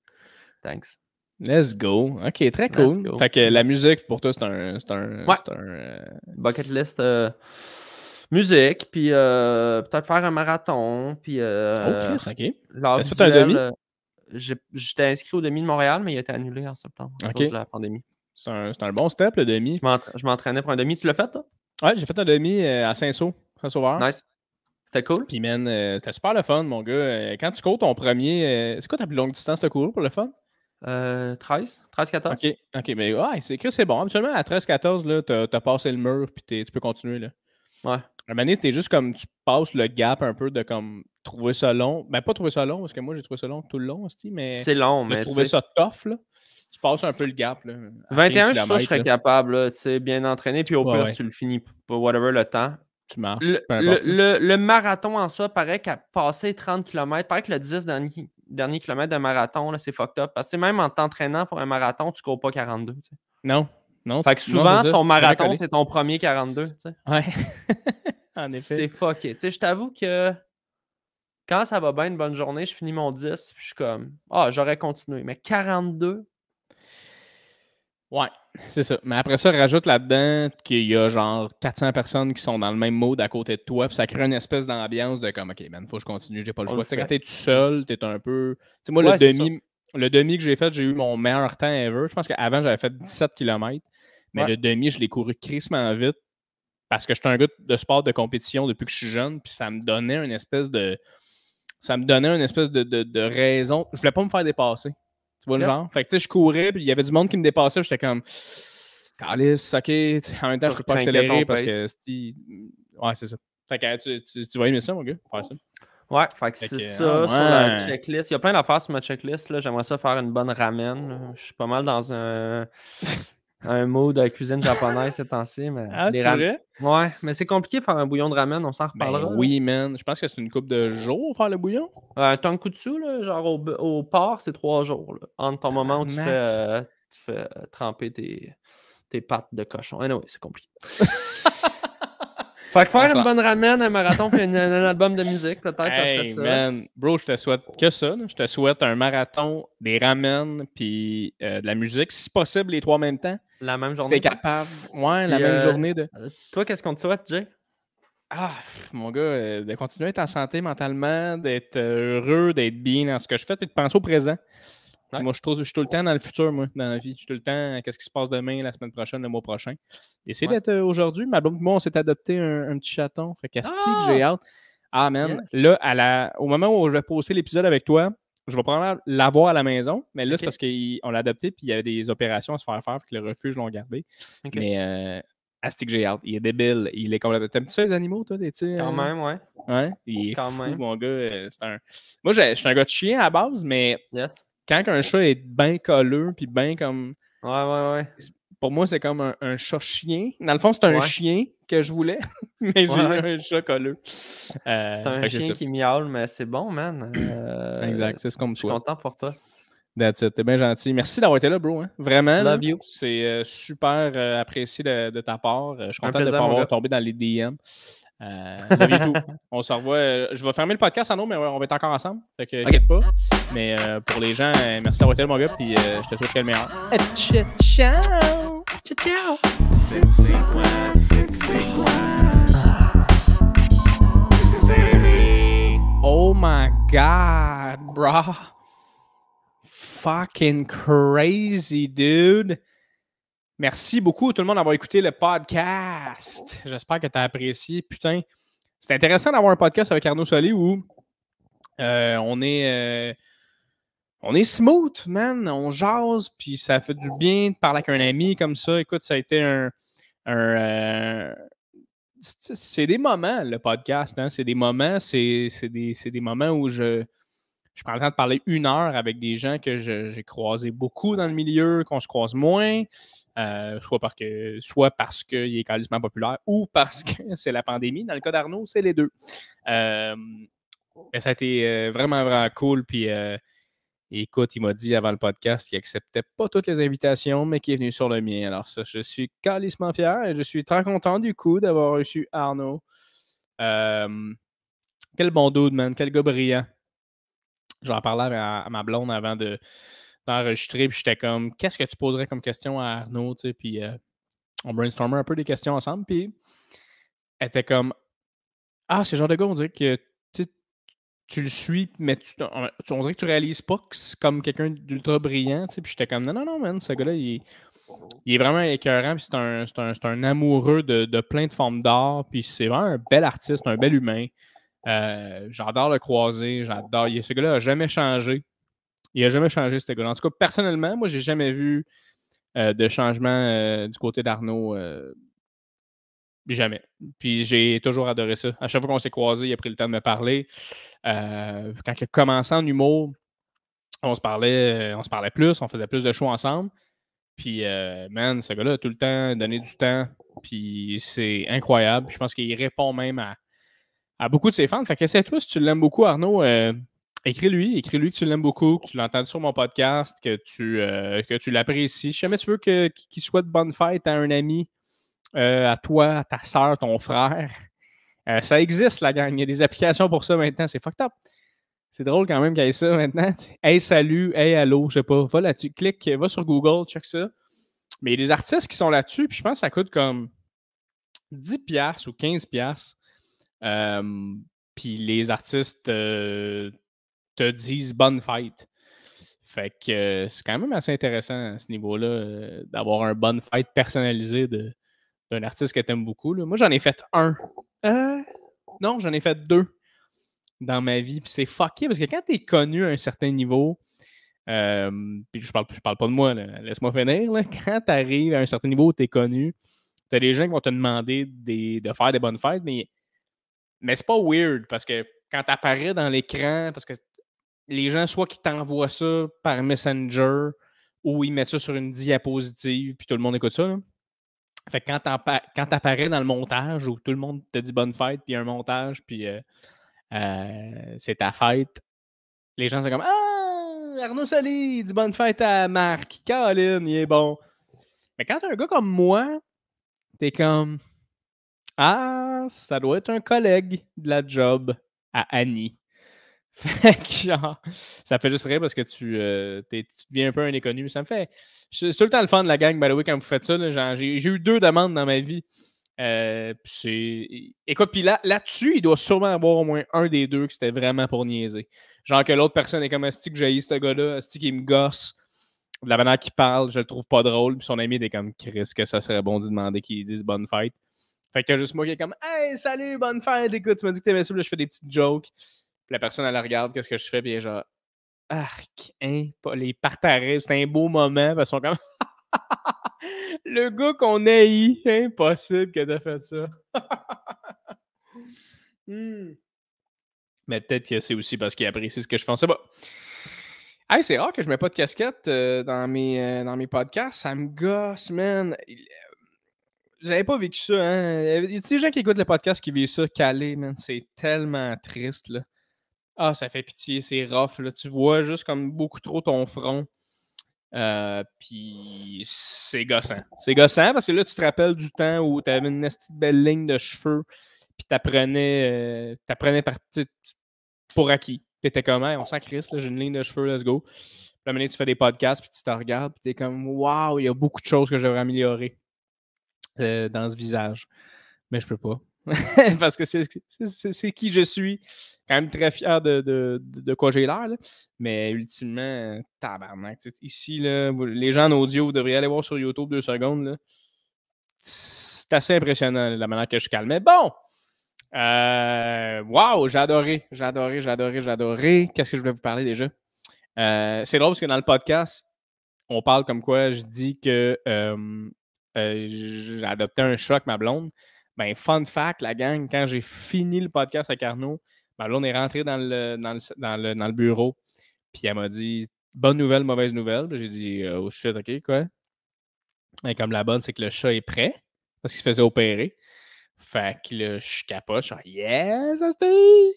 Thanks. Let's go. OK, très cool. Fait que la musique, pour toi, c'est un bucket list musique, puis peut-être faire un marathon, puis... oh, Chris, OK. T'as fait un demi? J'étais inscrit au demi de Montréal, mais il a été annulé en septembre à cause de la pandémie. C'est un bon step, le demi. Je m'entraînais pour un demi. Tu l'as fait, toi? Ouais, j'ai fait un demi à Saint-Sauveur. Nice. C'était cool? Puis, man, c'était super le fun, mon gars. Quand tu cours ton premier... c'est quoi ta plus longue distance de cours pour le fun? 13-14. OK, mais ouais, c'est bon. Habituellement, à 13-14, là, t'as passé le mur, puis tu peux continuer, là. Ouais. Un moment donné, c'était juste comme tu passes le gap un peu de comme trouver ça long. Ben, pas trouver ça long, parce que moi, j'ai trouvé ça long tout le long, mais c'est long, de mais trouver ça tough, là. Tu passes un peu le gap, là. 21, 15 je suis sûr que je serais capable, là, bien entraîné, puis au pire, si tu le finis pas, whatever, le temps. Tu marches, peu importe. Le marathon en soi, paraît qu'à passer 30 km, paraît que le 10 dernier kilomètre de marathon, là, c'est fucked up. Parce que même en t'entraînant pour un marathon, tu cours pas 42. T'sais. Non. Fait que souvent, ton marathon, c'est ton premier 42. T'sais. Ouais. En effet. C'est fucké. Je t'avoue que quand ça va bien une bonne journée, je finis mon 10, puis je suis comme, j'aurais continué. Mais 42? Ouais, c'est ça. Mais après ça, rajoute là-dedans qu'il y a genre 400 personnes qui sont dans le même mode à côté de toi, puis ça crée une espèce d'ambiance de comme, OK, man, faut que je continue, j'ai pas le choix. Quand t'es tout seul, t'es un peu... Tu sais, moi, le demi que j'ai fait, j'ai eu mon meilleur temps ever. Je pense qu'avant, j'avais fait 17 km, mais le demi, je l'ai couru crissement vite parce que j'étais un gars de sport de compétition depuis que je suis jeune, puis ça me donnait une espèce de... de raison. Je voulais pas me faire dépasser. Tu vois le genre? Fait que tu sais, je courais, puis il y avait du monde qui me dépassait, puis j'étais comme, calice, OK. En même temps, je peux pas accélérer parce que ouais, c'est ça. Fait que tu vas aimer ça, mon gars, faire ça. Ouais, fait que c'est ça sur la checklist. Il y a plein d'affaires sur ma checklist. Là. J'aimerais ça faire une bonne ramen. Là. Je suis pas mal dans un mot de cuisine japonaise ces temps-ci. Mais c'est vrai? Ouais, mais c'est compliqué de faire un bouillon de ramen, on s'en reparlera. Ben oui, man. Je pense que c'est une couple de jours faire le bouillon. Un tonkotsu, là, genre au porc, c'est 3 jours. Là, entre ton moment où tu fais tremper tes pattes de cochon. Anyway, c'est compliqué. Fait que faire une bonne ramen, un marathon puis un album de musique, peut-être, ça serait ça. Man, bro, je te souhaite que ça. Là. Je te souhaite un marathon, des ramen, puis de la musique. Si possible, les trois en même temps. La même journée. Si t'es capable. Ouais, la même journée. Toi, qu'est-ce qu'on te souhaite, Jay? Mon gars, de continuer à être en santé mentalement, d'être heureux, d'être bien dans ce que je fais, puis de penser au présent. Ouais. Moi, je suis tout le temps dans le futur, moi, dans la vie. Je suis tout le temps, qu'est-ce qui se passe demain, la semaine prochaine, le mois prochain. Essayez d'être aujourd'hui. Ma blonde et moi, on s'est adopté un petit chaton. Fait qu'asti que j'ai hâte. Ah, man. Yes. Là, au moment où je vais poster l'épisode avec toi, je vais probablement l'avoir à la maison. Mais là, c'est parce qu'on l'a adopté, puis il y avait des opérations à se faire faire, puis que le refuge l'ont gardé. Mais asti que j'ai hâte. Il est débile. Il est complètement... T'aimes-tu ça, les animaux, toi? Quand même, ouais. Ouais? Il est fou, mon gars. Moi, je suis un gars de chien à la base, mais... Yes. Quand un chat est bien colleux, puis bien comme... Ouais. Pour moi, c'est comme un chat-chien. Dans le fond, c'est un chien que je voulais, mais j'ai eu un chat colleux. C'est un chien qui miaule, mais c'est bon, man. Exact, c'est ce qu'on me souhaite. Je suis content pour toi. That's it, t'es bien gentil. Merci d'avoir été là, bro. Hein. Vraiment, love you. C'est super apprécié de ta part. Je suis content de ne pas avoir tombé dans les DM. On se revoit. Je vais fermer le podcast en eau, mais on va être encore ensemble. Fait que t'inquiète pas. Mais pour les gens, merci d'avoir été là, mon gars. Puis je te souhaite le meilleur. Ciao! Ciao! Oh my God, bro. Fucking crazy, dude. Merci beaucoup tout le monde d'avoir écouté le podcast. J'espère que tu as apprécié. Putain, c'est intéressant d'avoir un podcast avec Arnaud Solé où on est smooth, man. On jase, puis ça fait du bien de parler avec un ami comme ça. Écoute, ça a été c'est des moments, le podcast. Hein? C'est des moments, c'est des moments où je prends le temps de parler 1 heure avec des gens que j'ai croisés beaucoup dans le milieu, qu'on se croise moins. Soit parce qu'il est quasiment populaire ou parce que c'est la pandémie. Dans le cas d'Arnaud, c'est les deux. Ça a été vraiment, vraiment cool. Puis écoute, il m'a dit avant le podcast qu'il n'acceptait pas toutes les invitations, mais qu'il est venu sur le mien. Alors ça, je suis calissement fier et je suis très content du coup d'avoir reçu Arnaud. Quel bon dude, man. Quel gars brillant. J'en parlais à ma blonde avant d'enregistrer, puis j'étais comme, qu'est-ce que tu poserais comme question à Arnaud, tu sais, puis on brainstormait un peu des questions ensemble, puis elle était comme, c'est le genre de gars, on dirait que tu le suis, mais on dirait que tu réalises pas que c'est comme quelqu'un d'ultra brillant, tu sais, puis j'étais comme, non, man, ce gars-là, il est vraiment écœurant, puis c'est un amoureux de plein de formes d'art, puis c'est vraiment un bel artiste, un bel humain. J'adore le croiser, ce gars-là n'a jamais changé. Il n'a jamais changé, ce gars-là. En tout cas, personnellement, moi, j'ai jamais vu de changement du côté d'Arnaud. Jamais. Puis j'ai toujours adoré ça. À chaque fois qu'on s'est croisés, il a pris le temps de me parler. Quand il a commencé en humour, on se parlait plus, on faisait plus de shows ensemble. Puis, man, ce gars-là a tout le temps donné du temps. Puis c'est incroyable. Je pense qu'il répond même à beaucoup de ses fans. Fait que essaie-toi, si tu l'aimes beaucoup, Arnaud, écris-lui que tu l'aimes beaucoup, que tu l'as entendu sur mon podcast, que tu l'apprécies. Si jamais tu veux qu'il souhaite bonne fête à un ami, à toi, à ta soeur, ton frère, ça existe, la gang. Il y a des applications pour ça maintenant. C'est fucked up. C'est drôle quand même qu'il y ait ça maintenant. Hey, salut, hey, allô, je sais pas. Va là-dessus, clique, va sur Google, check ça. Mais il y a des artistes qui sont là-dessus, puis je pense que ça coûte comme 10$ ou 15$. Puis les artistes te disent bonne fête. Fait que c'est quand même assez intéressant à ce niveau-là d'avoir un bonne fête personnalisé d'un artiste que tu aimes beaucoup. Là. Moi, j'en ai fait un. Non, j'en ai fait 2 dans ma vie. Puis c'est fucké parce que quand tu es connu à un certain niveau, puis je parle pas de moi, là, laisse-moi finir. Là. Quand tu arrives à un certain niveau où tu es connu, tu as des gens qui vont te demander de faire des bonnes fêtes, mais c'est pas weird parce que quand tu apparais dans l'écran, parce que les gens, soit qu'ils t'envoient ça par Messenger ou ils mettent ça sur une diapositive puis tout le monde écoute ça. Là. Fait que quand t'apparais dans le montage où tout le monde te dit bonne fête puis un montage puis c'est ta fête, les gens sont comme Ah! Arnaud Soli, dit bonne fête à Marc. Colin, il est bon. Mais quand t'as un gars comme moi, t'es comme Ah, ça doit être un collègue de la job à Annie. Fait que genre, ça fait juste rire parce que tu deviens un peu un inconnu. Ça me fait. C'est tout le temps le fun de la gang, by the way, quand vous faites ça. Là, genre, j'ai eu 2 demandes dans ma vie. Écoute, puis là-dessus, il doit sûrement avoir au moins un des 2 que c'était vraiment pour niaiser. Genre que l'autre personne est comme Asti que j'haïs ce gars-là, Asti qui me gosse. De la manière qu'il parle, je le trouve pas drôle. Puis son ami était comme Chris, que ça serait bon d'y demander qu'il dise bonne fête. Fait que juste moi qui est comme Hey, salut, bonne fête, écoute, tu m'as dit que t'aimais ça, là, je fais des petites jokes. Puis la personne, elle regarde, qu'est-ce que je fais, puis elle est genre, arc, hein, les partarais, c'est un beau moment, parce qu'ils sont comme, le gars qu'on haït, impossible que t'as fait ça. Mais peut-être que c'est aussi parce qu'il apprécie ce que je fais, c'est bon. Hey, c'est rare que je mets pas de casquette dans mes podcasts, ça me gosse, man. J'avais pas vécu ça, hein. Il y a des gens qui écoutent le podcast qui vivent ça calé, man. C'est tellement triste, là. Ah, ça fait pitié, c'est rough. Là. Tu vois juste comme beaucoup trop ton front. Puis c'est gossant. C'est gossant parce que là, tu te rappelles du temps où tu avais une petite belle ligne de cheveux. Puis t'apprenais pour acquis. Tu étais comme, hey, on s'en crisse, j'ai une ligne de cheveux, let's go. Puis à un moment donné, tu fais des podcasts, puis tu te regardes, puis tu es comme, waouh, il y a beaucoup de choses que j'aurais améliorées dans ce visage. Mais je peux pas. Parce que c'est qui je suis. Quand même très fier de quoi j'ai l'air. Là. Mais ultimement, tabarnak. Ici, là, les gens en audio, vous devriez aller voir sur YouTube 2 secondes. Là. C'est assez impressionnant la manière que je calme. Mais bon! Wow! J'ai adoré. Qu'est-ce que je voulais vous parler déjà? C'est drôle parce que dans le podcast, on parle comme quoi je dis que j'ai adopté un chat avec ma blonde. Ben, fun fact, la gang, quand j'ai fini le podcast avec Arnaud, ma blonde est rentrée dans le bureau. Puis elle m'a dit bonne nouvelle, mauvaise nouvelle. J'ai dit oh shit, ok, quoi? Et comme la bonne, c'est que le chat est prêt parce qu'il se faisait opérer. Fait que là, je capote, je suis yes, ça se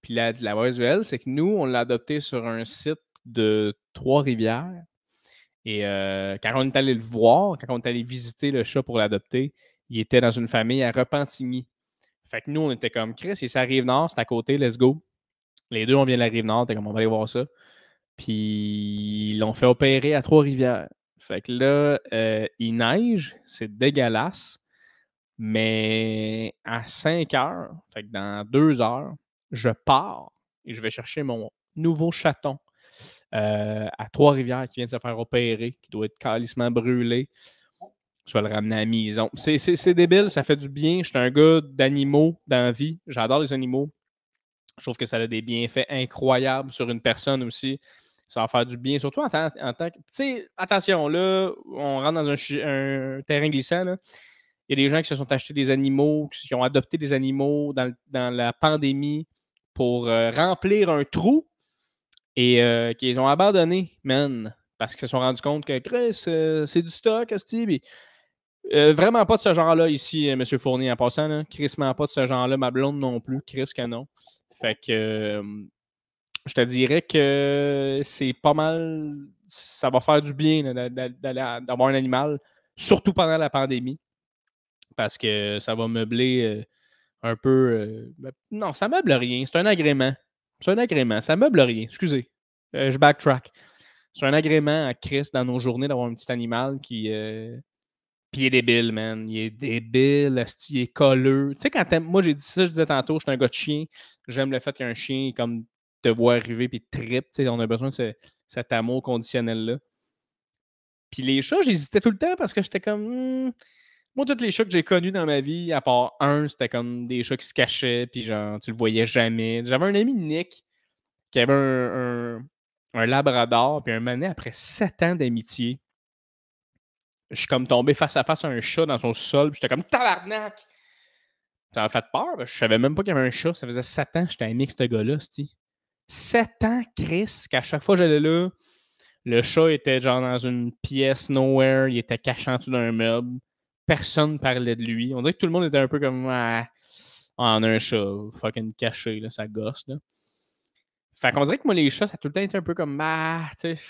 Puis là, elle dit la mauvaise nouvelle, c'est que nous, on l'a adopté sur un site de Trois-Rivières. Et quand on est allé le voir, quand on est allé visiter le chat pour l'adopter, il était dans une famille à Repentigny. Fait que nous, on était comme Chris, et ça Rive-Nord, c'est à côté, let's go. Les deux, on vient de la Rive-Nord, t'es comme on va aller voir ça. Puis ils l'ont fait opérer à Trois-Rivières. Fait que là, il neige, c'est dégueulasse. Mais à 5 heures, fait que dans 2 heures, je pars et je vais chercher mon nouveau chaton à Trois-Rivières qui vient de se faire opérer, qui doit être calissement brûlé. Je vais le ramener à la maison. C'est débile, ça fait du bien. Je suis un gars d'animaux dans la vie. J'adore les animaux. Je trouve que ça a des bienfaits incroyables sur une personne aussi. Ça va faire du bien, surtout en tant que... Tu sais, attention, là, on rentre dans un terrain glissant, là. Il y a des gens qui se sont achetés des animaux, qui ont adopté des animaux dans la pandémie pour remplir un trou et qu'ils ont abandonné, man, parce qu'ils se sont rendus compte que Chris, c'est du stock, Steve. Vraiment pas de ce genre-là ici, M. Fournier, en passant. Là. Crissement pas de ce genre-là. Ma blonde non plus. Chris que non. Fait que je te dirais que c'est pas mal. Ça va faire du bien là, d'avoir un animal, surtout pendant la pandémie. Parce que ça va meubler un peu. Non, ça meuble rien. C'est un agrément. C'est un agrément. Ça meuble rien. Excusez. Je backtrack. C'est un agrément à Chris dans nos journées d'avoir un petit animal qui. Puis il est débile, man. Il est débile, il est colleux. Tu sais, quand moi, j'ai dit ça, je disais tantôt, je suis un gars de chien. J'aime le fait qu'un chien, comme, te voit arriver puis te trippe. Tu sais, on a besoin de cet amour conditionnel-là. Puis les chats, j'hésitais tout le temps parce que j'étais comme... Moi, tous les chats que j'ai connus dans ma vie, à part un, c'était comme des chats qui se cachaient, puis genre, tu le voyais jamais. J'avais un ami, Nick, qui avait un labrador, puis un manet après 7 ans d'amitié. Je suis comme tombé face à face à un chat dans son sol, puis j'étais comme tabarnak! Ça m'a fait peur, je savais même pas qu'il y avait un chat. Ça faisait 7 ans que j'étais ami avec ce gars-là, c'ti. 7 ans, Chris, qu'à chaque fois que j'allais là, le chat était genre dans une pièce nowhere, il était caché en dessous d'un meuble. Personne ne parlait de lui. On dirait que tout le monde était un peu comme ah, on a un chat, fucking caché, là, ça gosse. Là. Fait qu'on dirait que moi, les chats, ça a tout le temps été un peu comme ah, tu sais,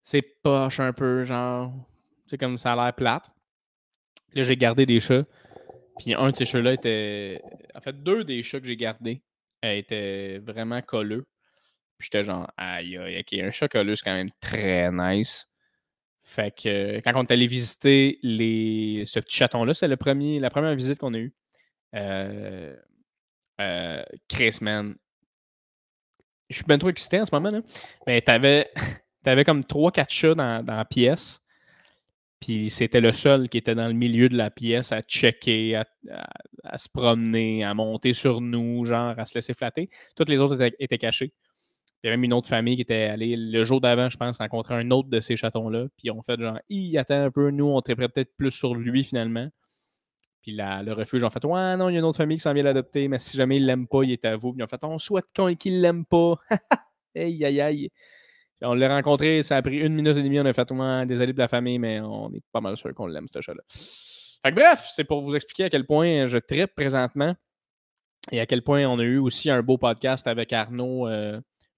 c'est poche un peu, genre, tu sais, comme ça a l'air plate. Là, j'ai gardé des chats. Puis un de ces chats-là était. En fait, 2 des chats que j'ai gardés étaient vraiment colleux. Puis j'étais genre, aïe, aïe, ok, un chat colleux, c'est quand même très nice. Fait que quand on est allé visiter ce petit chaton-là, c'est la première visite qu'on a eue. Chris, man. Je suis bien trop excité en ce moment. Là. Mais t'avais comme 3-4 chats dans la pièce. Puis c'était le seul qui était dans le milieu de la pièce à checker, à se promener, à monter sur nous, genre à se laisser flatter. Toutes les autres étaient cachées. Il y avait même une autre famille qui était allée le jour d'avant, je pense, rencontrer un autre de ces chatons-là. Puis on fait genre, attends un peu, nous, on triperait peut-être plus sur lui finalement. Puis le refuge, on fait, ouais, non, il y a une autre famille qui s'en vient l'adopter, mais si jamais il l'aime pas, il est à vous. Puis on fait, on souhaite qu'il l'aime pas. Aïe, aïe, aïe. On l'a rencontré, ça a pris 1 minute et demie, on a fait désolé de la famille, mais on est pas mal sûr qu'on l'aime, ce chat-là. Fait que bref, c'est pour vous expliquer à quel point je trippe présentement et à quel point on a eu aussi un beau podcast avec Arnaud,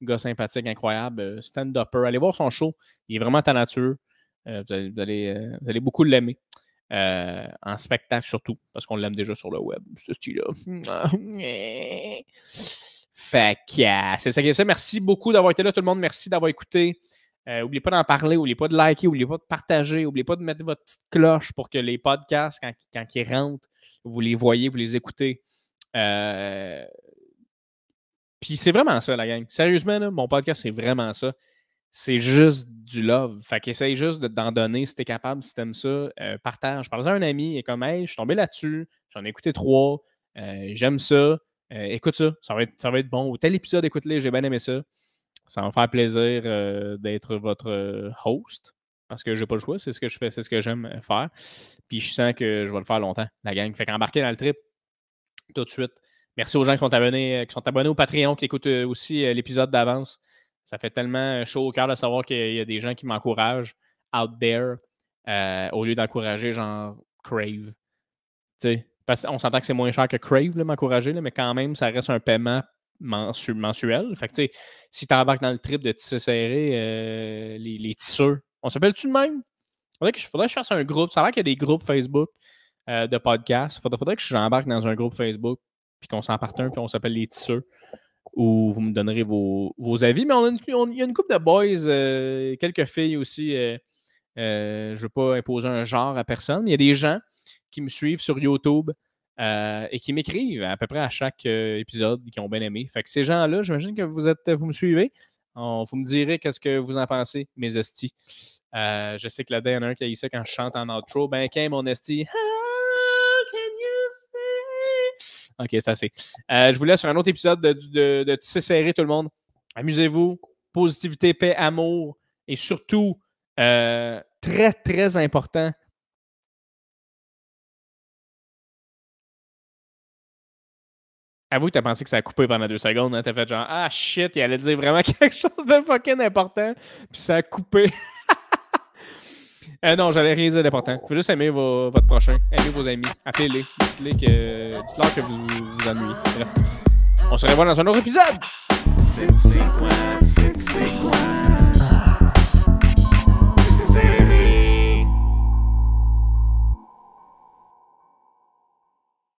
gars sympathique, incroyable, stand-upper. Allez voir son show, il est vraiment talentueux. Vous allez beaucoup l'aimer. En spectacle surtout, parce qu'on l'aime déjà sur le web, ce style-là. Fait que c'est ça qui est ça. Merci beaucoup d'avoir été là, tout le monde. Merci d'avoir écouté. N'oubliez pas d'en parler, n'oubliez pas de liker, n'oubliez pas de partager, n'oubliez pas de mettre votre petite cloche pour que les podcasts, quand ils rentrent, vous les voyez, vous les écoutez. Puis c'est vraiment ça, la gang. Sérieusement, là, mon podcast, c'est vraiment ça. C'est juste du love. Fait qu'essaye juste d'en donner si t'es capable, si t'aimes ça. Partage. Parle-en à un ami et comme, hey, je suis tombé là-dessus, j'en ai écouté 3, j'aime ça. Écoute ça, ça va être bon. Ou tel épisode, écoute-les, j'ai bien aimé ça. Ça va me faire plaisir d'être votre host. Parce que j'ai pas le choix, c'est ce que je fais, c'est ce que j'aime faire. Puis je sens que je vais le faire longtemps, la gang. Fait qu'embarquez dans le trip tout de suite. Merci aux gens qui sont abonnés au Patreon, qui écoutent aussi l'épisode d'avance. Ça fait tellement chaud au cœur de savoir qu'il y a des gens qui m'encouragent out there au lieu d'encourager genre Crave. Parce qu'on s'entend que c'est moins cher que Crave, m'encourager, mais quand même, ça reste un paiement mensuel. Fait que si tu embarques dans le trip de tisser serré, les tisseurs, on s'appelle-tu de même? Faudrait que je fasse un groupe. Ça a l'air qu'il y a des groupes Facebook de podcasts. Faudrait que j'embarque dans un groupe Facebook puis qu'on s'en parte un, puis on s'appelle les tisseurs, où vous me donnerez vos avis. Mais il y a une couple de boys, quelques filles aussi. Je ne veux pas imposer un genre à personne. Il y a des gens qui me suivent sur YouTube et qui m'écrivent à peu près à chaque épisode qui ont bien aimé. Fait que ces gens-là, j'imagine que vous me suivez. Vous me direz qu'est-ce que vous en pensez, mes estis. Je sais que là-dedans, il y en a un qui a eu ça quand je chante en outro. Ben, qu'est mon esti? OK, c'est assez. Je vous laisse sur un autre épisode de Tisser serré, tout le monde. Amusez-vous. positivité, paix, amour et surtout, très, très important, avoue que t'as pensé que ça a coupé pendant 2 secondes. Hein? T'as fait genre, ah shit, il allait dire vraiment quelque chose de fucking important. Puis ça a coupé. Non, j'allais rien dire d'important. Faut juste aimer votre prochain. Aimez vos amis. Appelez-les. Dites-leur que vous vous ennuyez. Bref. On se revoit dans un autre épisode!